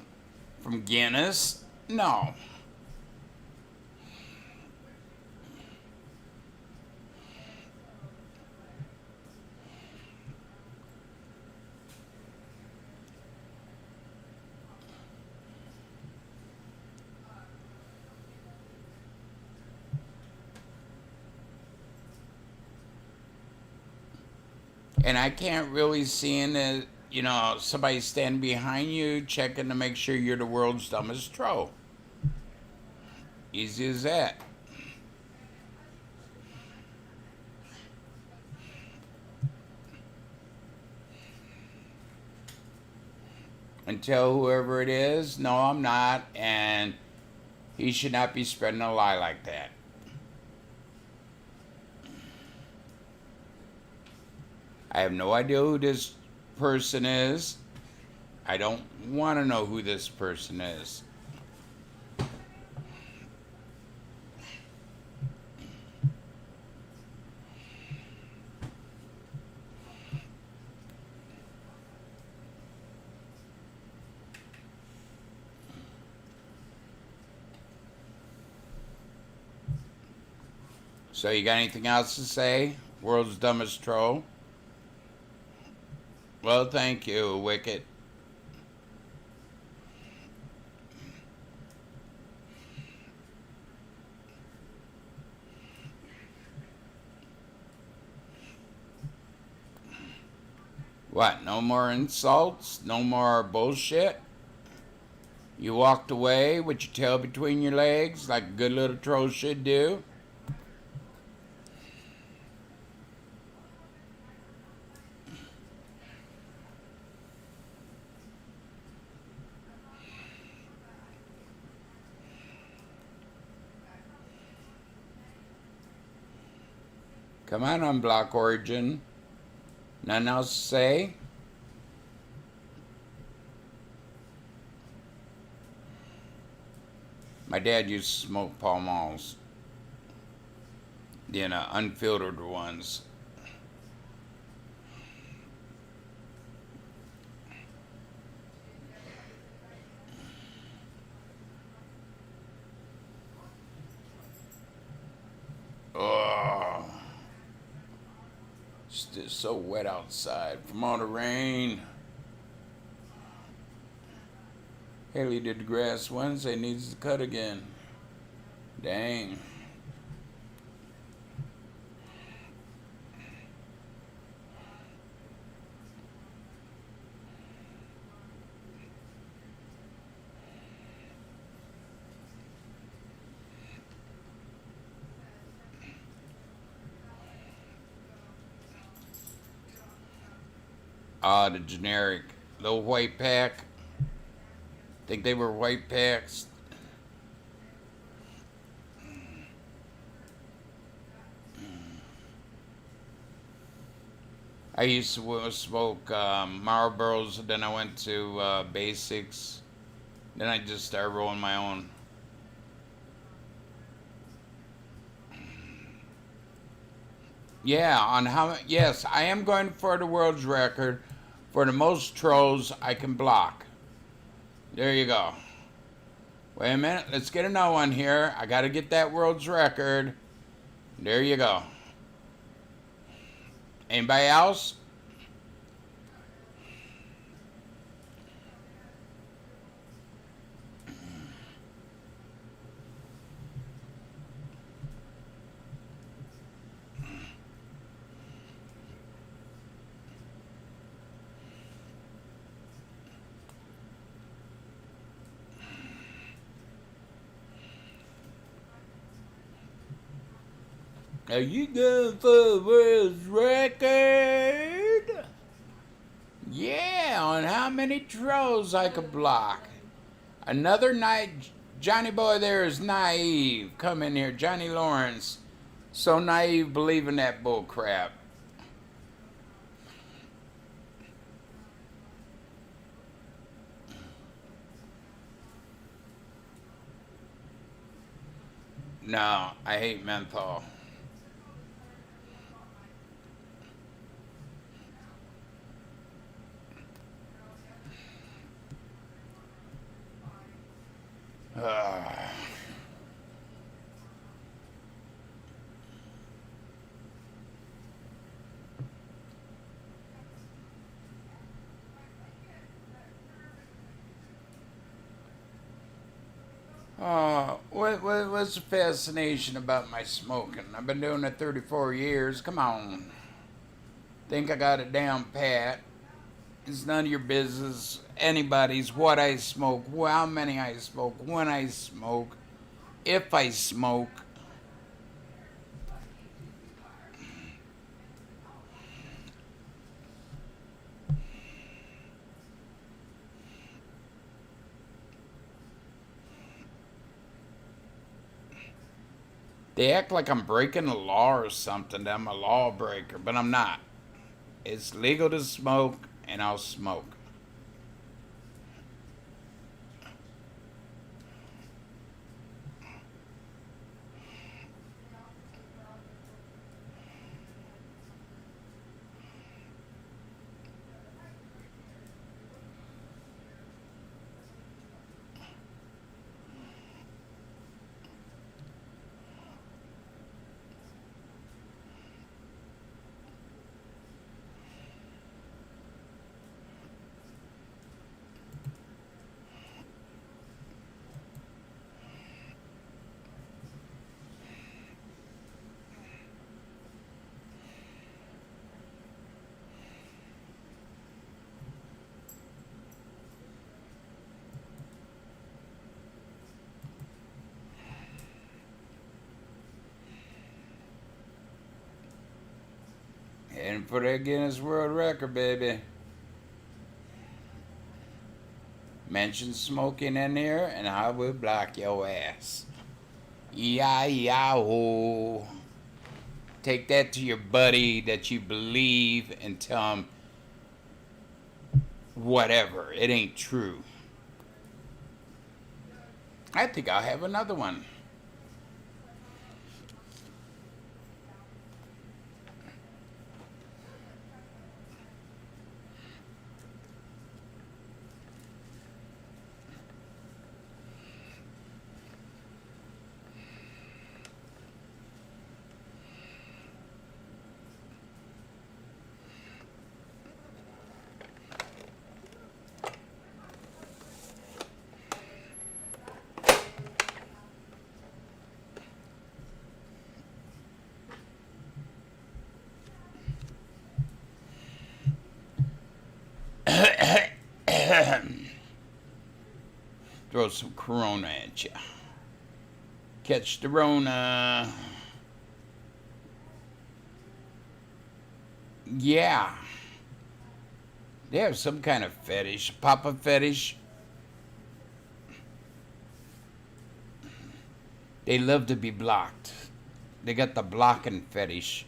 from Guinness. No. And I can't really see in it, you know, somebody stand behind you checking to make sure you're the world's dumbest troll. Easy as that. And tell whoever it is, no, I'm not, and he should not be spreading a lie like that. I have no idea who this person is. I don't want to know who this person is. So you got anything else to say? World's dumbest troll? Well, thank you, Wicket. What, no more insults? No more bullshit? You walked away with your tail between your legs like a good little troll should do? Come on, Unblock Origin. Nothing else to say? My dad used to smoke Pall Malls. You know, unfiltered ones. Oh, it's just so wet outside from all the rain. Haley did the grass Wednesday, needs to cut again. Dang. The generic little white pack. Think they were white packs. I used to smoke Marlboros, then I went to Basics. Then I just started rolling my own. Yeah, on how, yes, I am going for the world's record for the most trolls I can block. There you go. Wait a minute, let's get another one here. I gotta get that world's record. There you go. Anybody else? Are you going for a world's record? Yeah, on how many trolls I could block. Another night, Johnny Boy there is naive. Come in here, Johnny Lawrence. So naive, believing that bull crap. No, I hate menthol. What's the fascination about my smoking? I've been doing it 34 years. Come on. Think I got it down pat. It's none of your business. Anybody's what I smoke, how many I smoke, when I smoke, if I smoke. They act like I'm breaking the law or something, that I'm a lawbreaker, but I'm not. It's legal to smoke, and I'll smoke. And for the Guinness World Record, baby. Mention smoking in here, and I will block your ass. Yah-yah-ho. Take that to your buddy that you believe and tell him whatever. It ain't true. I think I'll have another one. Throw some Corona at you. Catch the Rona. Yeah. They have some kind of fetish. Papa fetish. They love to be blocked. They got the blocking fetish.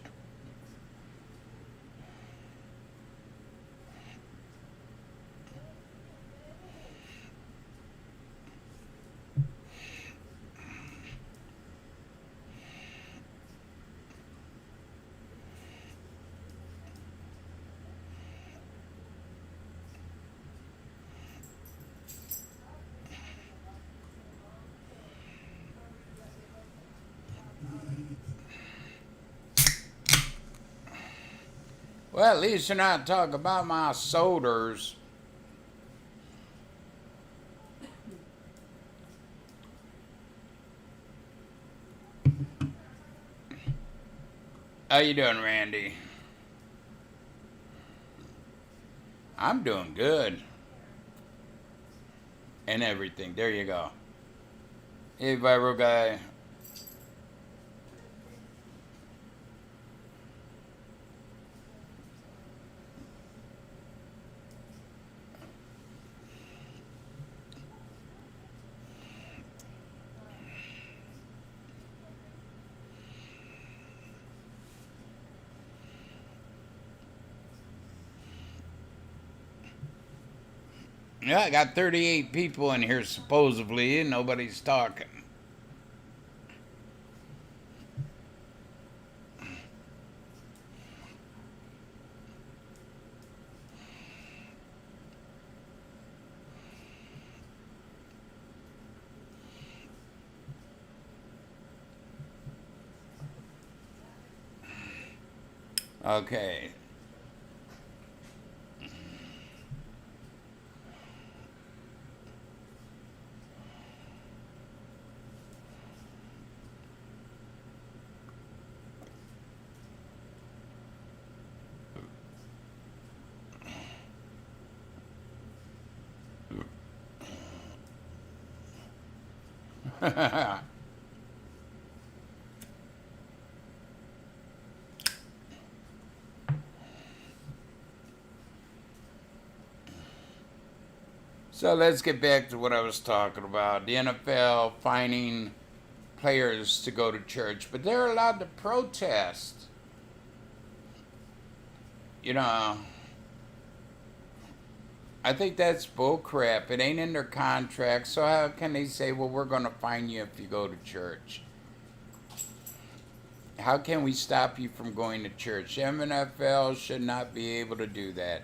Well, at least you're not talking about my sodas. How you doing, Randy? I'm doing good. And everything. There you go. Hey, viral guy. Yeah, I got 38 people in here supposedly, and nobody's talking. Okay. So let's get back to what I was talking about. The NFL fining players to go to church, but they're allowed to protest. you know, I think that's bull crap. It ain't in their contract, so how can they say, well, we're going to fine you if you go to church? How can we stop you from going to church? NFL should not be able to do that.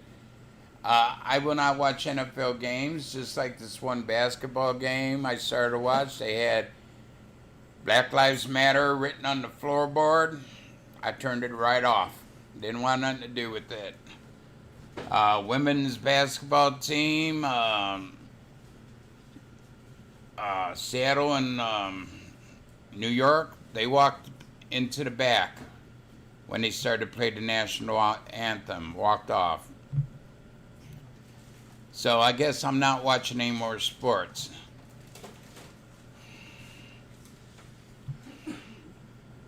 I will not watch NFL games, just like this one basketball game I started to watch. They had Black Lives Matter written on the floorboard. I turned it right off. Didn't want nothing to do with it. Women's basketball team, Seattle and New York, they walked into the back when they started to play the national anthem, walked off. So I guess I'm not watching any more sports.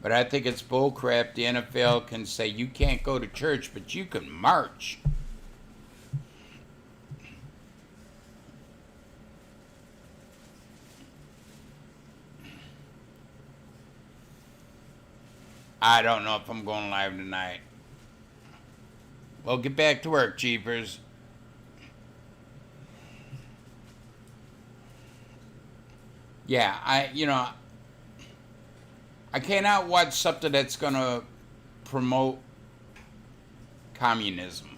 But I think it's bullcrap. The NFL can say you can't go to church, but you can march. I don't know if I'm going live tonight. Well, get back to work, Jeepers. Yeah, I cannot watch something that's going to promote communism.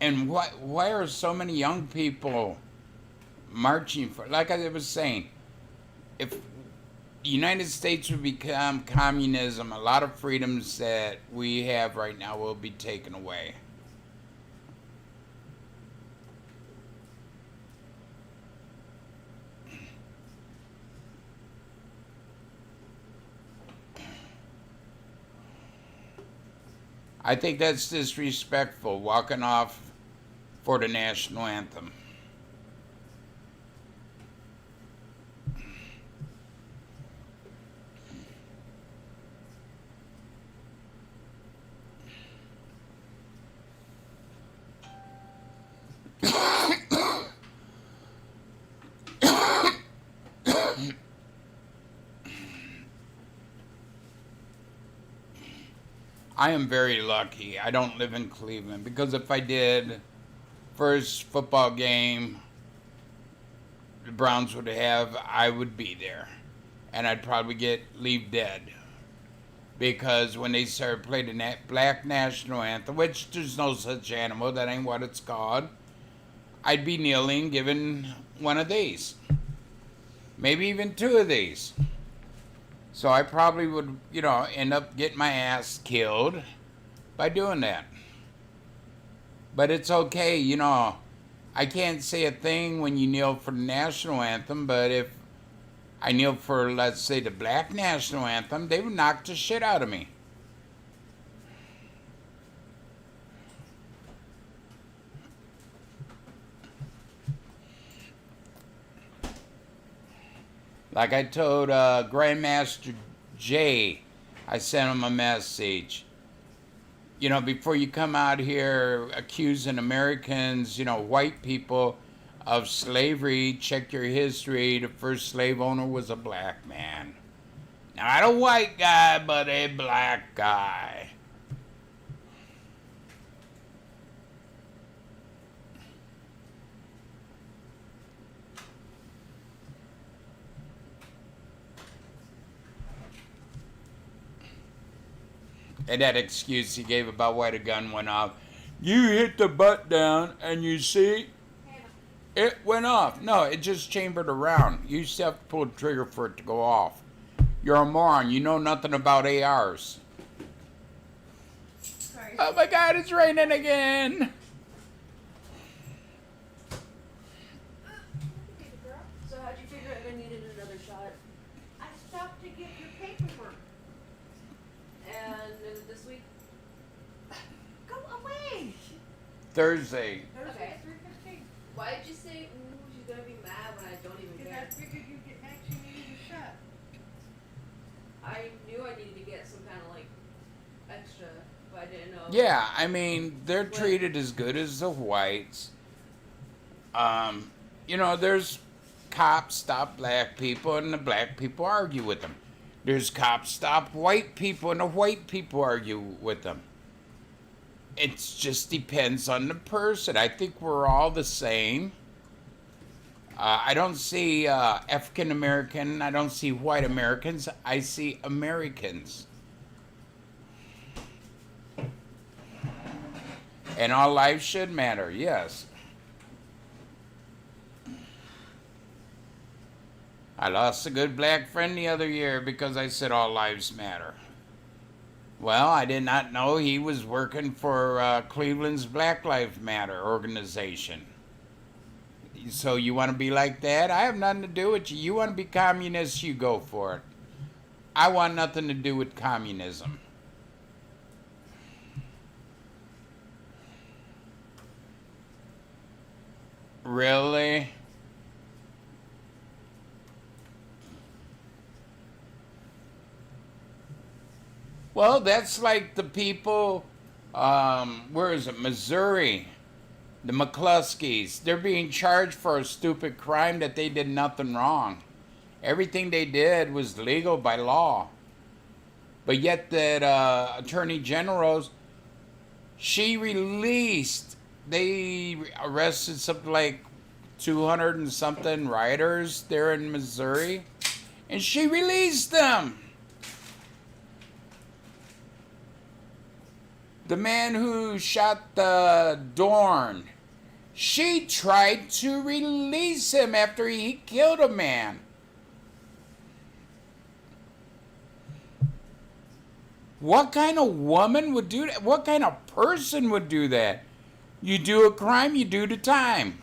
And why are so many young people marching for, like I was saying, if the United States would become communism, a lot of freedoms that we have right now will be taken away. I think that's disrespectful, walking off for the national anthem. I am very lucky. I don't live in Cleveland, because if I did, first football game the Browns would have, I would be there, and I'd probably leave dead, because when they started playing the Black National Anthem, which there's no such animal, that ain't what it's called, I'd be kneeling, giving one of these, maybe even two of these. So I probably would, end up getting my ass killed by doing that. But it's okay, I can't say a thing when you kneel for the national anthem, but if I kneel for, let's say, the Black National Anthem, they would knock the shit out of me. Like I told Grandmaster Jay, I sent him a message. Before you come out here accusing Americans, white people of slavery, check your history. The first slave owner was a black man. Not a white guy, but a black guy. And that excuse he gave about why the gun went off. You hit the butt down and you see, it went off. No, it just chambered around. You just have to pull the trigger for it to go off. You're a moron. You know nothing about ARs. Sorry. Oh my God, it's raining again. So how'd you figure out I needed another shot? I stopped to get your paperwork. And is it this week? Go away. Thursday. Thursday, Okay. 3:15. Why did you say, ooh, she's gonna be mad when I don't even Because care? I figured you'd get mad you needed a shot. I knew I needed to get some kind of extra, but I didn't know. Yeah, I mean, they're treated as good as the whites. There's cops stop black people and the black people argue with them. There's cops stop white people and the white people argue with them. It just depends on the person. I think we're all the same. I don't see African American. I don't see white Americans. I see Americans. And all lives should matter, yes. I lost a good black friend the other year because I said all lives matter. Well, I did not know he was working for Cleveland's Black Lives Matter organization. So you want to be like that? I have nothing to do with you. You want to be communist, you go for it. I want nothing to do with communism. Really? Well, that's like the people, where is it, Missouri, the McCluskeys. They're being charged for a stupid crime that they did nothing wrong. Everything they did was legal by law. But yet that Attorney General's, she released, they arrested something like 200 and something rioters there in Missouri, and she released them. The man who shot the Dorn, she tried to release him after he killed a man. What kind of woman would do that? What kind of person would do that? You do a crime, you do the time.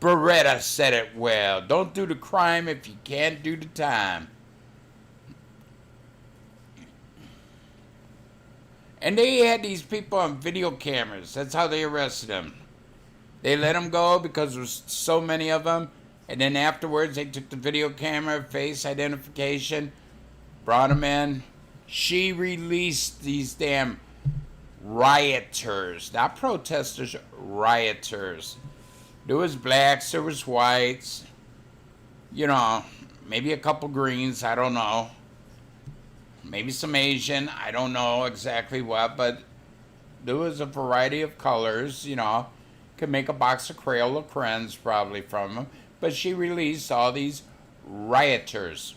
Beretta said it well. Don't do the crime if you can't do the time. And they had these people on video cameras. That's how they arrested them. They let them go because there was so many of them. And then afterwards, they took the video camera, face identification, brought them in. She released these damn rioters. Not protesters, rioters. There was blacks, there was whites. You know, maybe a couple greens, I don't know. Maybe some Asian, I don't know exactly what, but there was a variety of colors, you know. Could make a box of Crayola crayons probably from them. But she released all these rioters.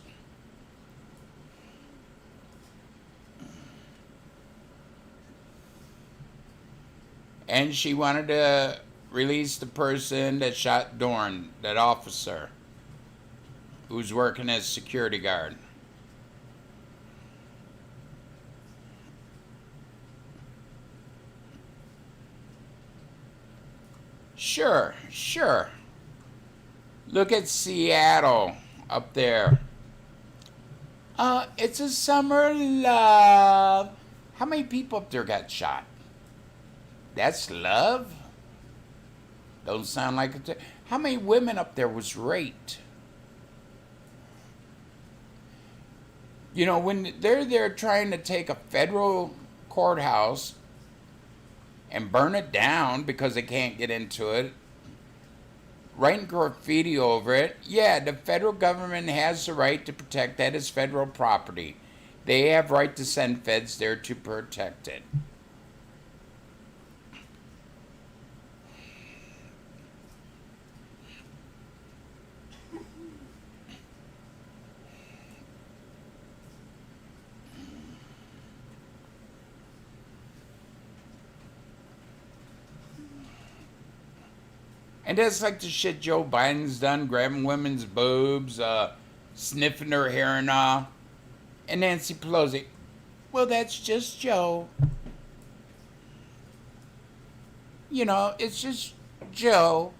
And she wanted to release the person that shot Dorn, that officer, who's working as security guard. Sure, sure. Look at Seattle up there. It's a summer love. How many people up there got shot? That's love? Don't sound like it. How many women up there was raped? You know, when they're there trying to take a federal courthouse and burn it down because they can't get into it, writing graffiti over it, yeah, the federal government has the right to protect that as federal property. They have right to send feds there to protect it. And that's like the shit Joe Biden's done, grabbing women's boobs, sniffing their hair and all. And Nancy Pelosi, well, that's just Joe. You know, it's just Joe.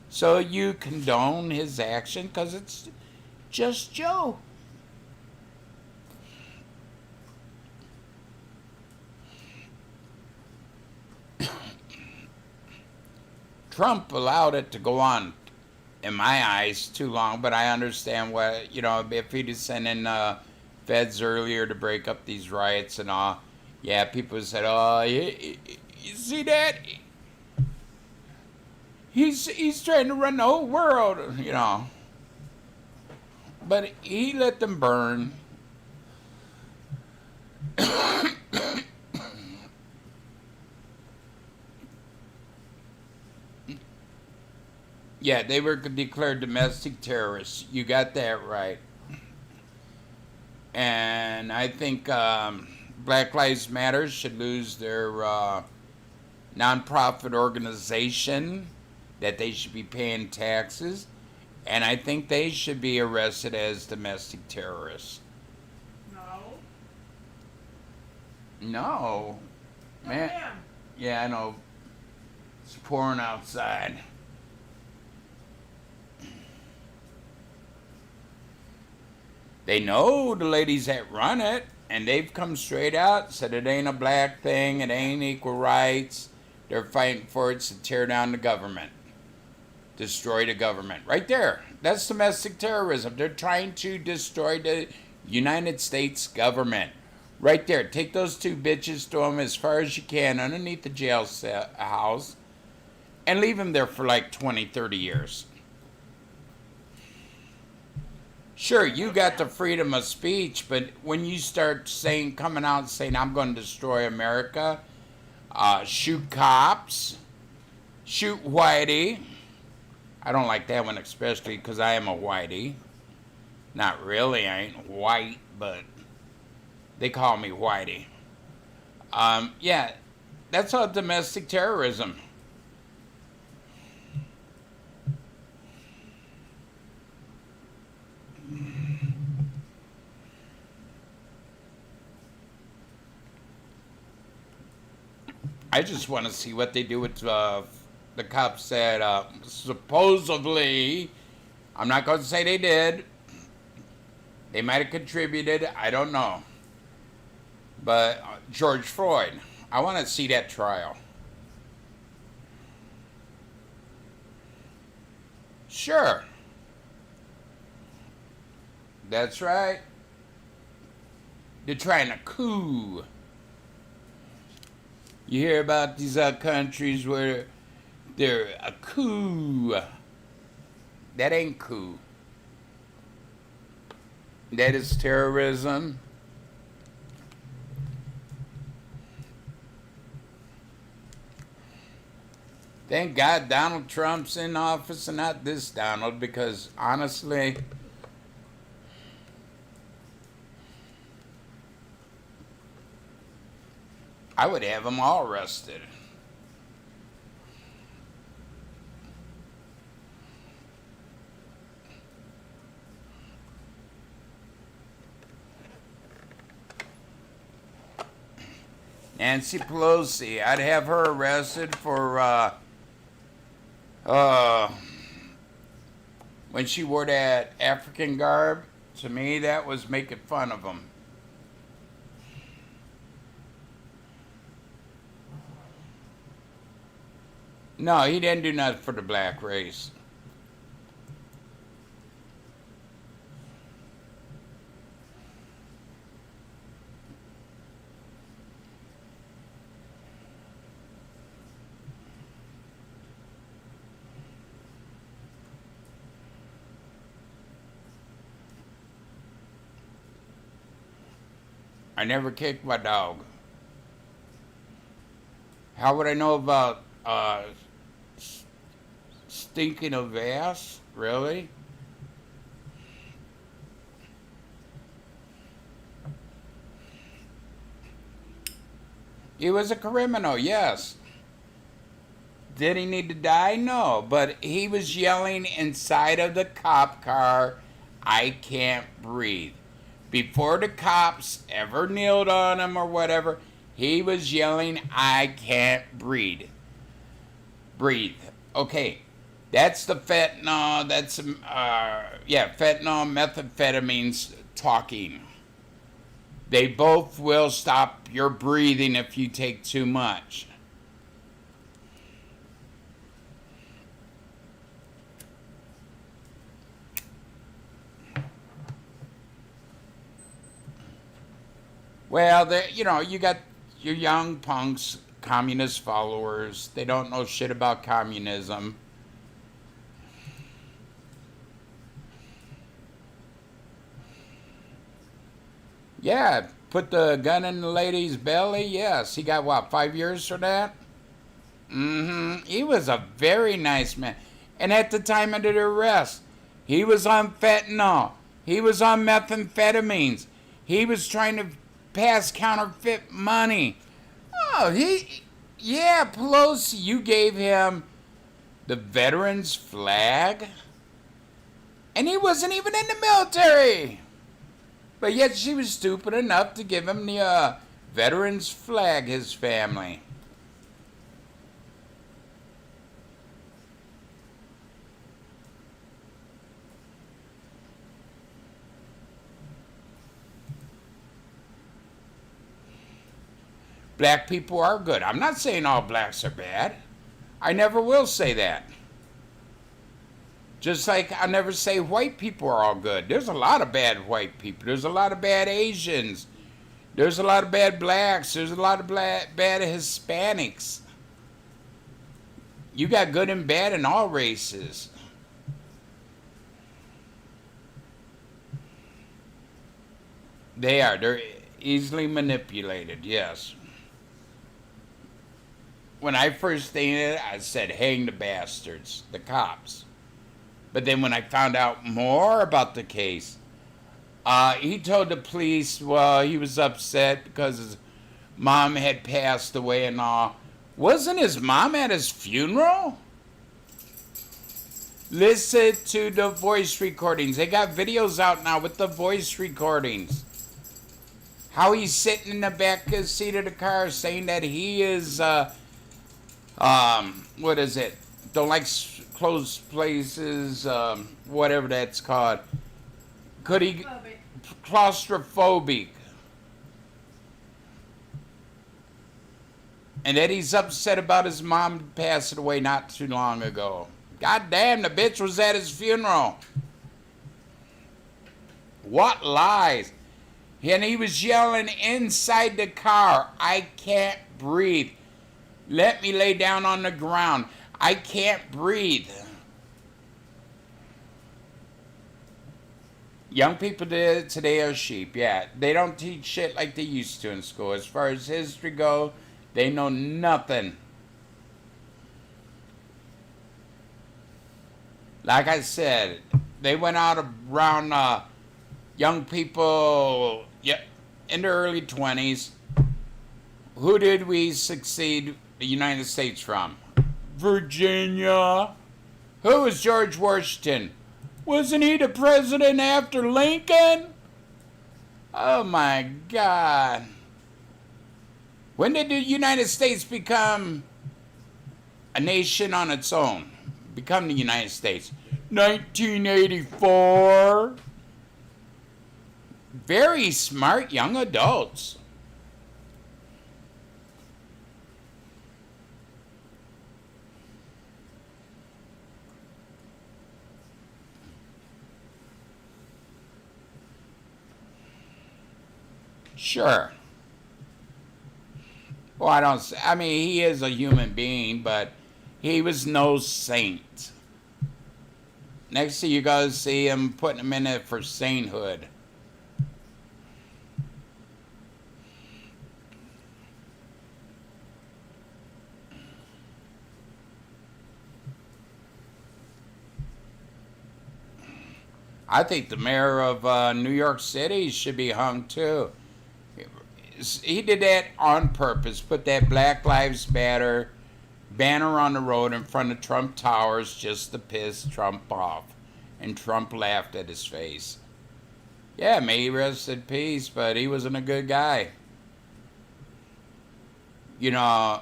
So you condone his action because it's just Joe. Trump allowed it to go on, in my eyes, too long, but I understand what, you know, if he'd have sent in feds earlier to break up these riots and all, yeah, people said, oh, you see that? He's trying to run the whole world, you know. But he let them burn. Yeah, they were declared domestic terrorists. You got that right. And I think Black Lives Matter should lose their nonprofit organization, that they should be paying taxes. And I think they should be arrested as domestic terrorists. No. No. No, Man. ma'am. Yeah, I know. It's pouring outside. They know the ladies that run it, and they've come straight out, said it ain't a black thing, it ain't equal rights. They're fighting for it to tear down the government. Destroy the government. Right there. That's domestic terrorism. They're trying to destroy the United States government. Right there. Take those two bitches, throw them as far as you can underneath the jail house, and leave them there for like 20, 30 years. Sure, you got the freedom of speech, but when you start coming out and saying, I'm going to destroy America, shoot cops, shoot whitey. I don't like that one especially because I am a whitey. Not really, I ain't white, but they call me whitey. Yeah, that's all domestic terrorism. I just want to see what they do with the cops that supposedly, I'm not going to say they did. They might have contributed. I don't know. But George Floyd, I want to see that trial. Sure. That's right. They're trying to coup. You hear about these countries where they're a coup. That ain't coup. That is terrorism. Thank God Donald Trump's in office and not this Donald, because honestly, I would have them all arrested. Nancy Pelosi, I'd have her arrested for when she wore that African garb. To me, that was making fun of them. No, he didn't do nothing for the black race. I never kicked my dog. How would I know about stinking of ass? Really? He was a criminal, yes. Did he need to die? No. But he was yelling inside of the cop car, I can't breathe. Before the cops ever kneeled on him or whatever, he was yelling, I can't breathe. Breathe. Okay. That's the fentanyl. That's, fentanyl, methamphetamines talking. They both will stop your breathing if you take too much. Well, you got your young punks, communist followers. They don't know shit about communism. Yeah, put the gun in the lady's belly. Yes, he got what, 5 years for that? He was a very nice man. And at the time of the arrest, he was on fentanyl. He was on methamphetamines. He was trying to pass counterfeit money. Oh, yeah, Pelosi, you gave him the veterans flag? And he wasn't even in the military. But yet she was stupid enough to give him the veterans flag, his family. Black people are good. I'm not saying all blacks are bad. I never will say that. Just like I never say white people are all good. There's a lot of bad white people. There's a lot of bad Asians. There's a lot of bad blacks. There's a lot of bad Hispanics. You got good and bad in all races. They are. They're easily manipulated, yes. When I first seen it, I said, hang the bastards, the cops. But then when I found out more about the case, he told the police, well, he was upset because his mom had passed away and all. Wasn't his mom at his funeral? Listen to the voice recordings. They got videos out now with the voice recordings. How he's sitting in the back seat of the car saying that he is, what is it? Don't like closed places, whatever that's called. Could he... Claustrophobic. And that he's upset about his mom passing away not too long ago. God damn, the bitch was at his funeral. What lies? And he was yelling inside the car, I can't breathe. Let me lay down on the ground. I can't breathe. Young people today are sheep, yeah. They don't teach shit like they used to in school. As far as history go, they know nothing. Like I said, they went out around young people in their early 20s. Who did we succeed the United States from? Virginia. Who was George Washington? Wasn't he the president after Lincoln? Oh my God. When did the United States become a nation on its own? Become the United States? 1984. Very smart young adults. Sure. Well, I mean, he is a human being, but he was no saint. Next thing you gotta see him putting him in it for sainthood. I think the mayor of New York City should be hung too. He did that on purpose, put that Black Lives Matter banner on the road in front of Trump Towers just to piss Trump off. And Trump laughed at his face. Yeah, may he rest in peace, but he wasn't a good guy. You know,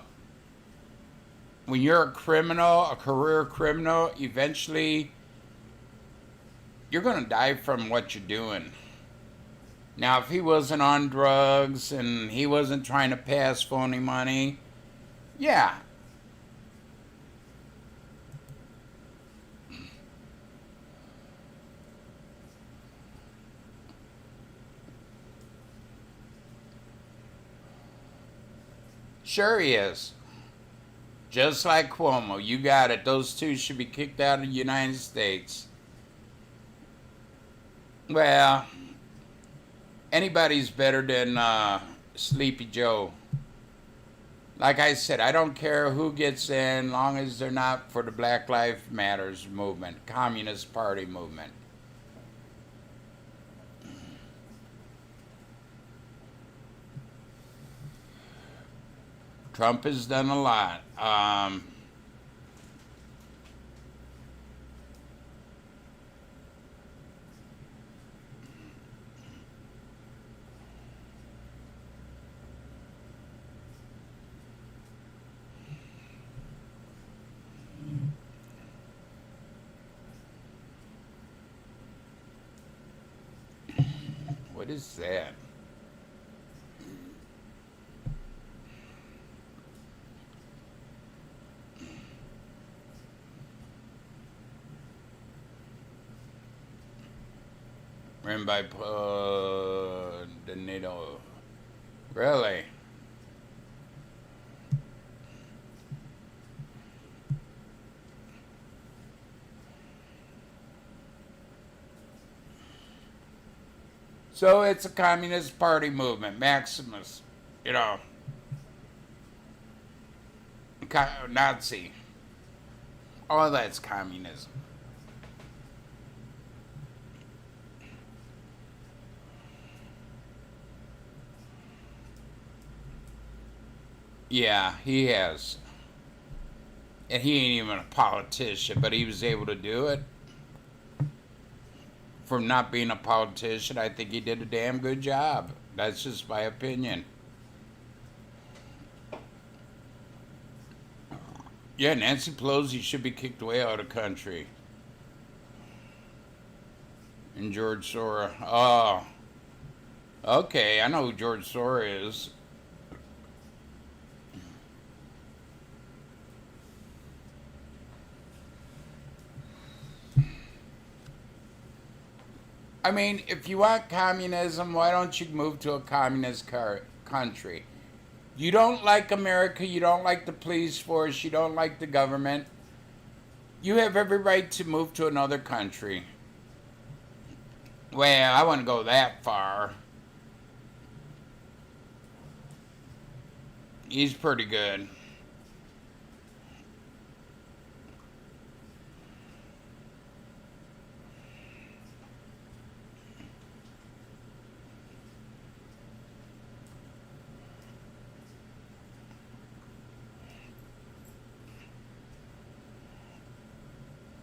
when you're a criminal, a career criminal, eventually you're going to die from what you're doing. Now, if he wasn't on drugs and he wasn't trying to pass phony money, yeah. Sure he is. Just like Cuomo. You got it. Those two should be kicked out of the United States. Well, anybody's better than Sleepy Joe. Like I said, I don't care who gets in, long as they're not for the Black Lives Matters movement, Communist Party movement. Trump has done a lot. What is that? Written by Donito. Really? So it's a Communist Party movement, Maximus, you know, Nazi. All that's communism. Yeah, he has. And he ain't even a politician, but he was able to do it. From not being a politician, I think he did a damn good job. That's just my opinion. Yeah, Nancy Pelosi should be kicked away out of the country. And George Soros. Oh. Okay, I know who George Soros is. I mean, if you want communism, why don't you move to a communist country? You don't like America, you don't like the police force, you don't like the government. You have every right to move to another country. Well, I wouldn't go that far. He's pretty good.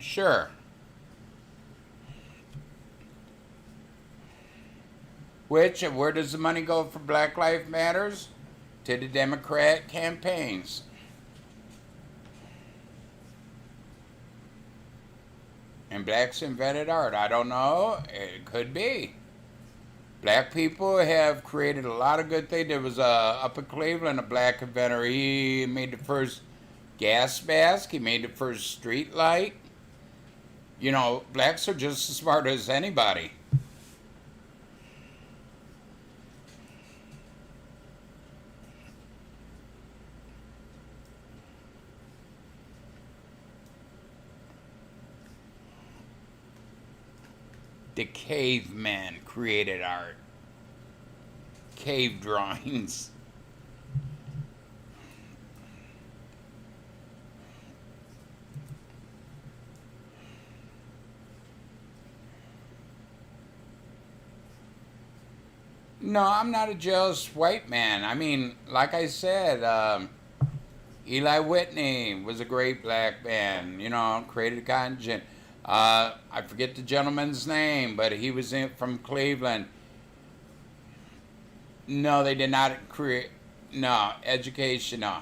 Sure. Where does the money go for Black Lives Matters? To the Democrat campaigns. And blacks invented art. I don't know. It could be. Black people have created a lot of good things. There was up in Cleveland a black inventor. He made the first gas mask. He made the first street light. You know, blacks are just as smart as anybody. The cavemen created art. Cave drawings. No, I'm not a jealous white man. I mean, like I said, Eli Whitney was a great black man, you know, created a cotton gin. I forget the gentleman's name, but he was from Cleveland. No, they did not create, no, education, no.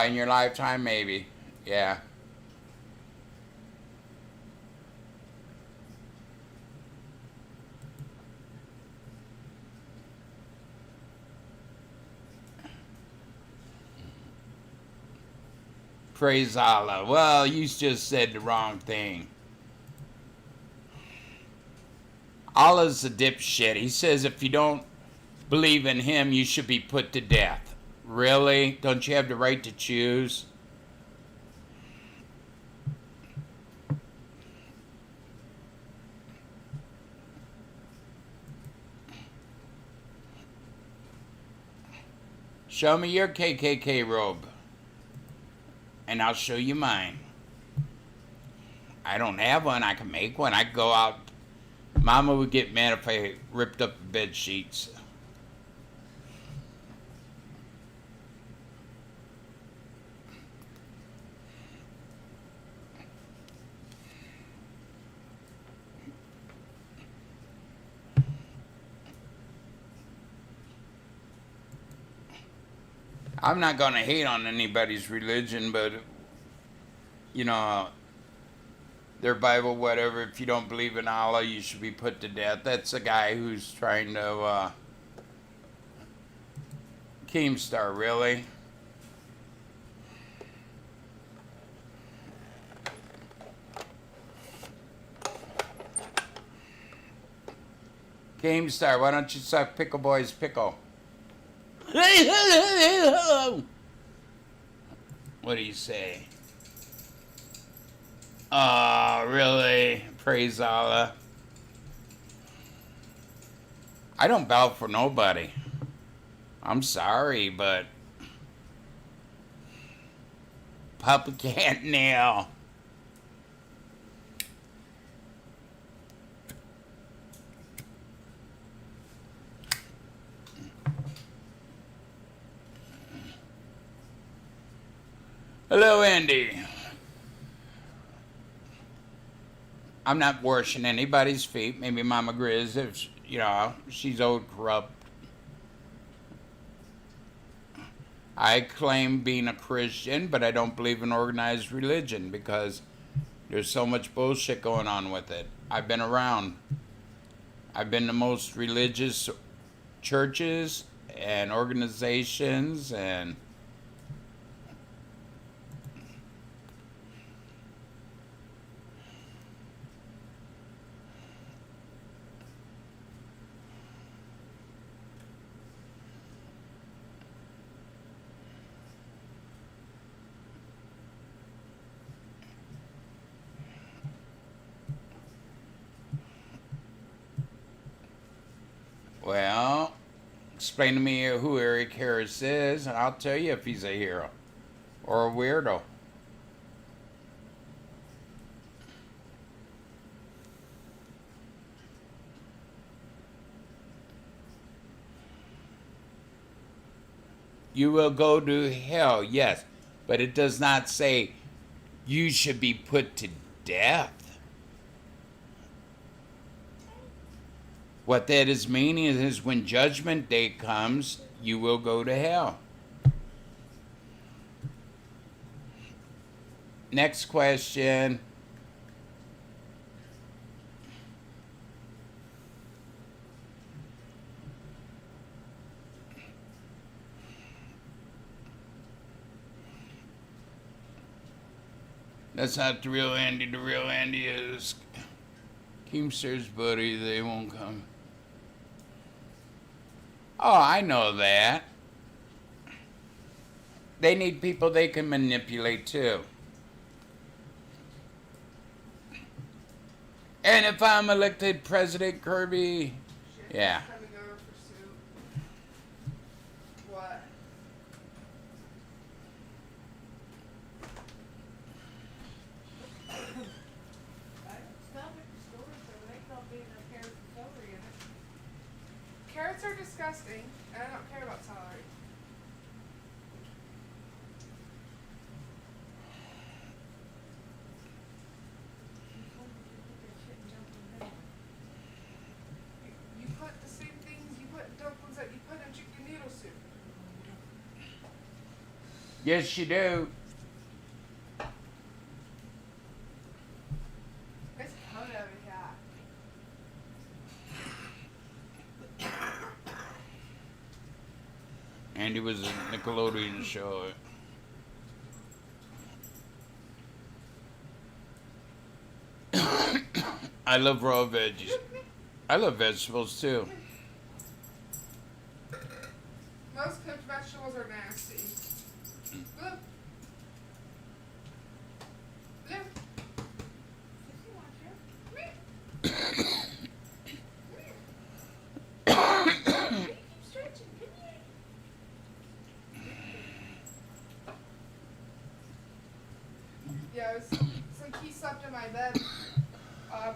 In your lifetime, maybe, yeah. Praise Allah. Well, you just said the wrong thing. Allah's a dipshit. He says if you don't believe in him, you should be put to death. Really? Don't you have the right to choose? Show me your KKK robe, and I'll show you mine. I don't have one. I can make one. I could go out. Mama would get mad if I ripped up the bed sheets. I'm not going to hate on anybody's religion, but, you know, their Bible, whatever, if you don't believe in Allah, you should be put to death. That's a guy who's trying to, Keemstar, really? Keemstar, why don't you suck Pickle Boy's pickle? What do you say? Oh, really? Praise Allah. I don't bow for nobody. I'm sorry, but Papa can't nail. Hello, Andy. I'm not washing anybody's feet. Maybe Mama Grizz, if you know, she's old corrupt. I claim being a Christian, but I don't believe in organized religion because there's so much bullshit going on with it. I've been around. I've been to most religious churches and organizations and well, explain to me who Eric Harris is, and I'll tell you if he's a hero or a weirdo. You will go to hell, yes, but it does not say you should be put to death. What that is meaning is when judgment day comes, you will go to hell. Next question. That's not the real Andy. The real Andy is Keemstar's buddy. They won't come. Oh, I know that. They need people they can manipulate too. And if I'm elected President Kirby, yeah. Coming over for soup. What? Stop at the store so they don't be no carrots and celery in it. Carrots are disgusting, and I don't care about celery. You put the same things you put in dumplings that you put in chicken noodle soup. Yes, you do. It's hot over here. Andy was a Nickelodeon show. I love raw veggies. I love vegetables too. Most cooked vegetables are nasty. Look. Look. Sissy wants you. Come here. You keep stretching, can you? in my bed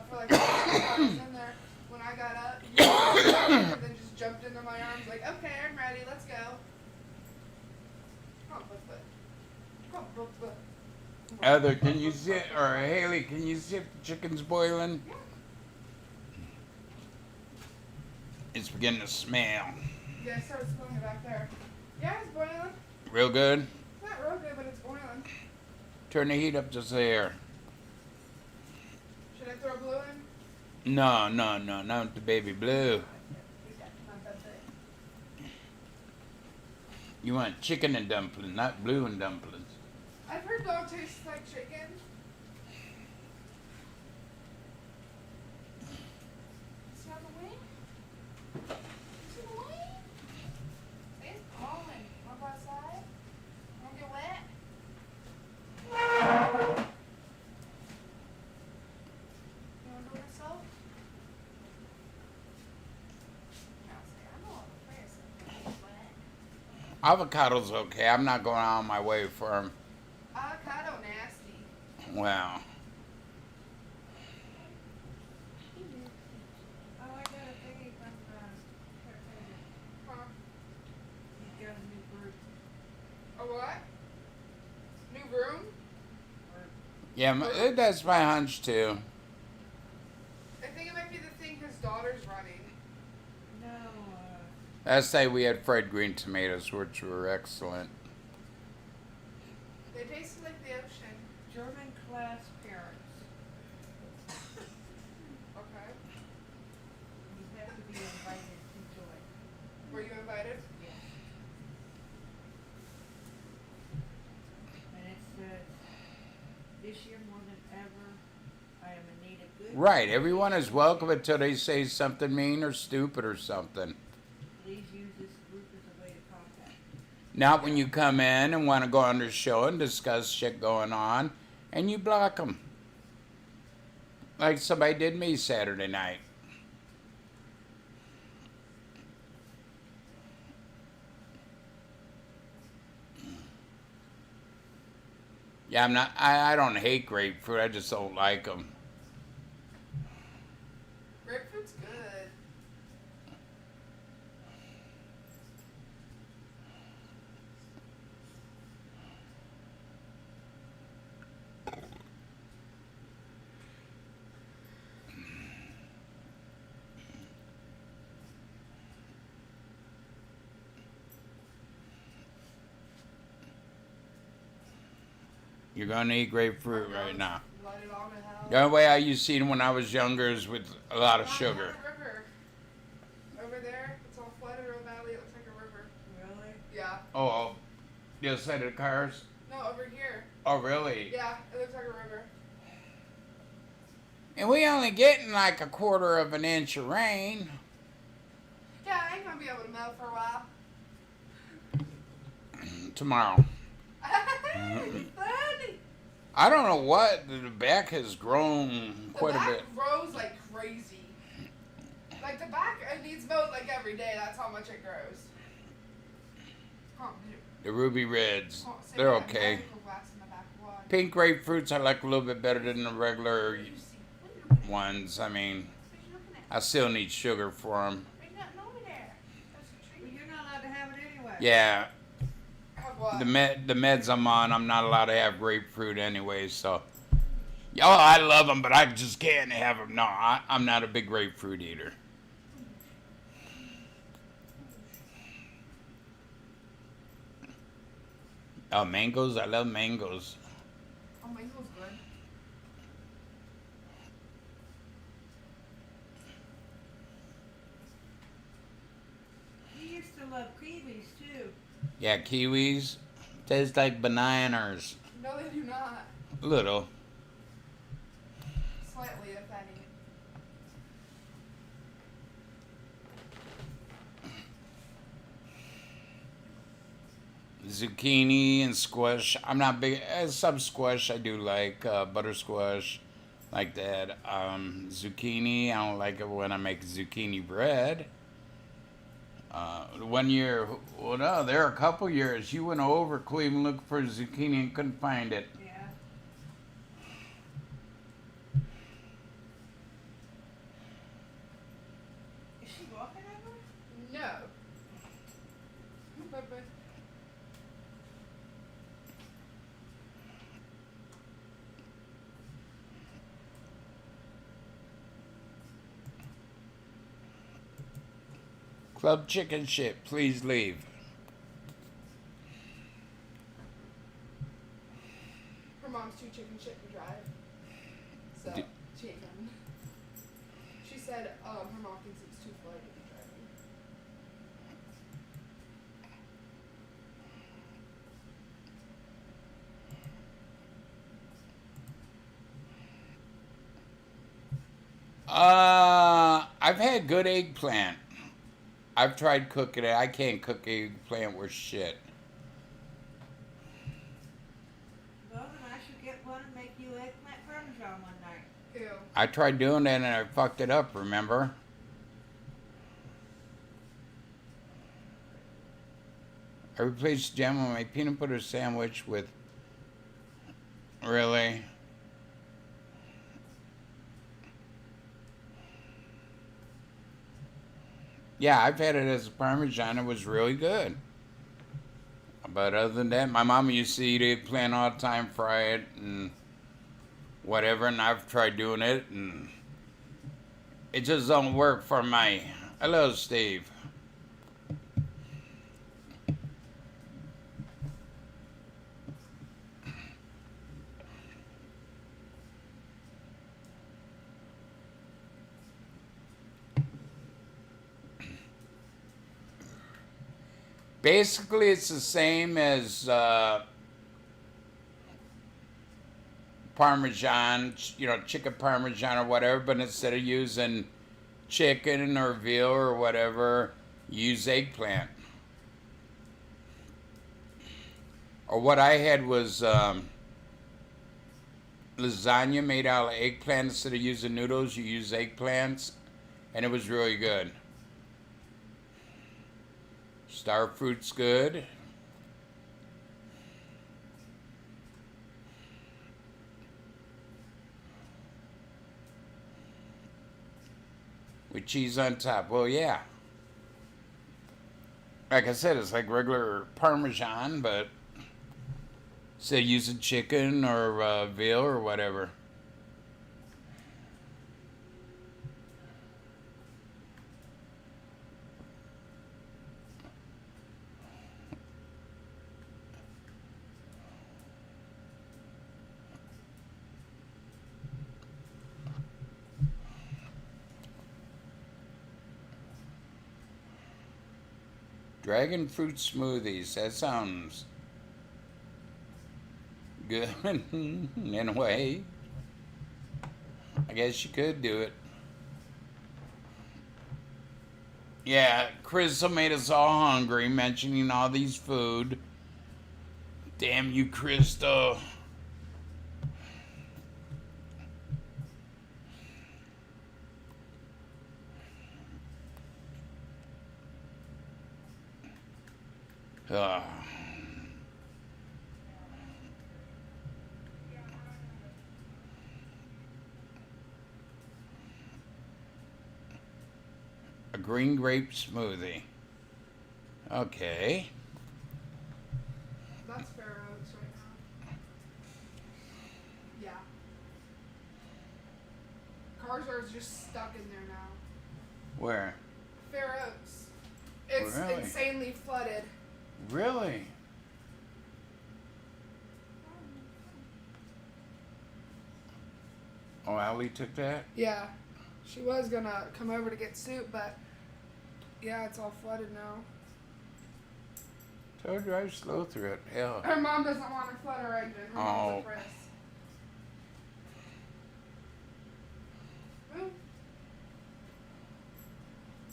for like 6 hours in there. When I got up, he and then just jumped into my arms like, okay, I'm ready, let's go. Come on, Butt. Come on, Butt. Heather, can you see, or Haley, can you see if the chicken's boiling? Yeah. It's beginning to smell. Yeah, I started smelling it back there. Yeah, it's boiling. Real good? It's not real good, but it's boiling. Turn the heat up just there. Should I throw blue in? No, not the baby blue. Not that big. You want chicken and dumpling, not blue and dumplings. I've heard dog tastes like chicken. See on the wing? See the wing? It's blowing. Wanna go outside? Wanna get wet? You wanna do it yourself? I'll say, I'm all over the place. Get wet. Avocado's okay. I'm not going out of my way for them. Avocado nasty. Wow. Oh, I got a thingy from Caretaker. Huh? He's got a new group. A what? New room? Yeah, that's my hunch too. I think it might be the thing his daughter's running. No, Last night we had fried green tomatoes, which were excellent. They tasted like the ocean. German class parents. Okay. You have to be invited to join. Were you invited? Yes. And it says, this year more than ever, I am in need of good. Right, everyone is welcome until they say something mean or stupid or something. Please use this group as a way to contact me. Not when you come in and want to go on the show and discuss shit going on, and you block them. Like somebody did me Saturday night. Yeah, I don't hate grapefruit, I just don't like them. Grapefruit's good. You're gonna eat grapefruit right now. Light it on to hell. The only way I used to eat them when I was younger is with a lot of sugar. River. Over there, it's all flooded real badly. It looks like a river. Really? Yeah. Oh, the other side of the cars? No, over here. Oh, really? Yeah, it looks like a river. And we only getting like a quarter of an inch of rain. Yeah, I ain't gonna be able to mow for a while. Tomorrow. It's funny. I don't know what, the back has grown quite the a back bit. grows like crazy. Like the back, it needs mowed like every day. That's how much it grows. Huh, The ruby reds, huh, say they're that okay. medical glass in the back. Why? Pink grapefruits I like a little bit better than the regular What do you see? What are you looking at? ones. I mean, What are you looking at? I still need sugar for them. There's nothing over there. That's a Well, tree. you're not allowed to have it anyway. Yeah, Have what? the meds I'm on, I'm not allowed to have grapefruit anyway, so. Oh, I love them, but I just can't have them. No, I'm not a big grapefruit eater. Oh, mangoes? I love mangoes. Oh, mango's good. You used to love kiwis too. Yeah, kiwis taste like bananas. No, they do not. Little. Slightly, if any. Zucchini and squash. I'm not big. Some squash I do like. Butter squash, like that. Zucchini. I don't like it when I make zucchini bread. 1 year, well, no, there are a couple years you went over Cleveland looking for zucchini and couldn't find it. Yeah. she walking over? No. But Club chicken shit, please leave. her mom's too chicken shit to drive. So D- she ain't coming. She said her mom thinks it's too far to be driving. I've had good eggplant. I've tried cooking it. I can't cook eggplant worth shit. Well, then I should get one and make you eggplant parmesan one night. Ew. I tried doing that and I fucked it up, remember? I replaced jam on my peanut butter sandwich with... Really? Yeah, I've had it as a Parmesan. It was really good. But other than that, my mom used to eat eggplant all the time, fry it and whatever, and I've tried doing it, and it just don't work for my... Hello, Steve. Basically, it's the same as Parmesan, chicken Parmesan or whatever, but instead of using chicken or veal or whatever, use eggplant. Or what I had was lasagna made out of eggplant. Instead of using noodles, you use eggplants, and it was really good. Star fruit's good. With cheese on top. Well, yeah. Like I said, it's like regular Parmesan, but instead of using chicken or veal or whatever. Dragon fruit smoothies. That sounds good in a way. I guess you could do it. Yeah, Crystal made us all hungry, mentioning all these food. Damn you, Crystal. Ugh. A green grape smoothie. Okay. That's Fair Oaks right now. Yeah. Cars are just stuck in there now. Where? Fair Oaks. It's Really? insanely flooded. Really? Oh, Allie took that? Yeah. She was gonna come over to get soup, but yeah, it's all flooded now. Tell her to drive slow through it. Hell. Her mom doesn't want to flood her engine. Her mom's a Chris. Ooh,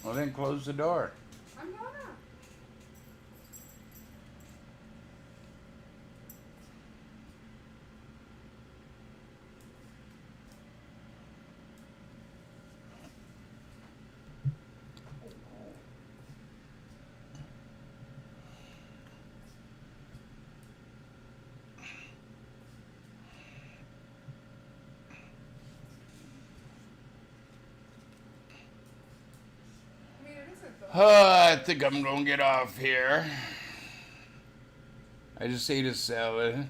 Well, then close the door. I'm gonna. I think I'm gonna get off here. I just ate a salad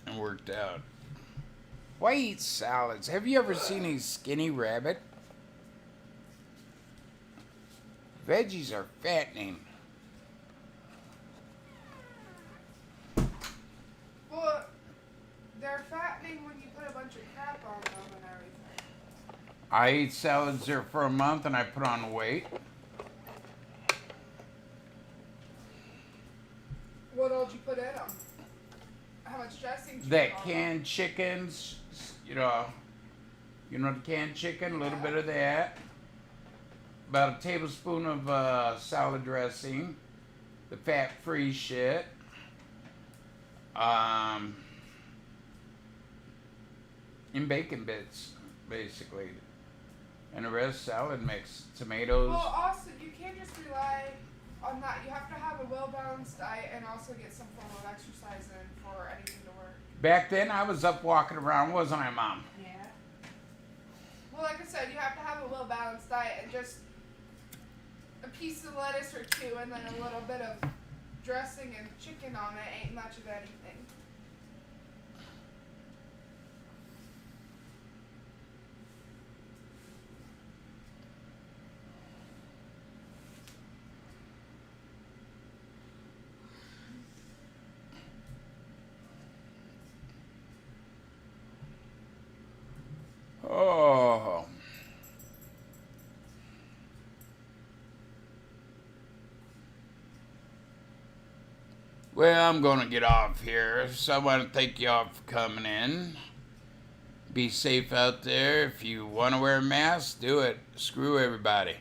and worked out. Why eat salads? Have you ever seen a skinny rabbit? Veggies are fattening. Well, they're fattening when you put a bunch of crap on them and everything. I ate salads there for a month and I put on weight. What all did you put in them? How much dressing did you That put on canned chickens, you know the canned chicken, a little bit of that. About a tablespoon of salad dressing, the fat-free shit. And bacon bits, basically. And the rest salad mix, tomatoes. Well, also, you can't just rely on that. You have to have a well-balanced diet and also get some form of exercise in for anything to work. Back then, I was up walking around, wasn't I, Mom? Yeah. Well, like I said, you have to have a well-balanced diet and just a piece of lettuce or two and then a little bit of dressing and chicken on it ain't much of anything. Oh. Well, I'm going to get off here. So I want to thank you all for coming in. Be safe out there. If you want to wear a mask, do it. Screw everybody.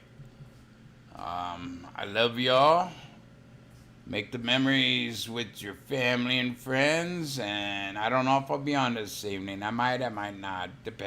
I love y'all. Make the memories with your family and friends. And I don't know if I'll be on this evening. I might not. Depends.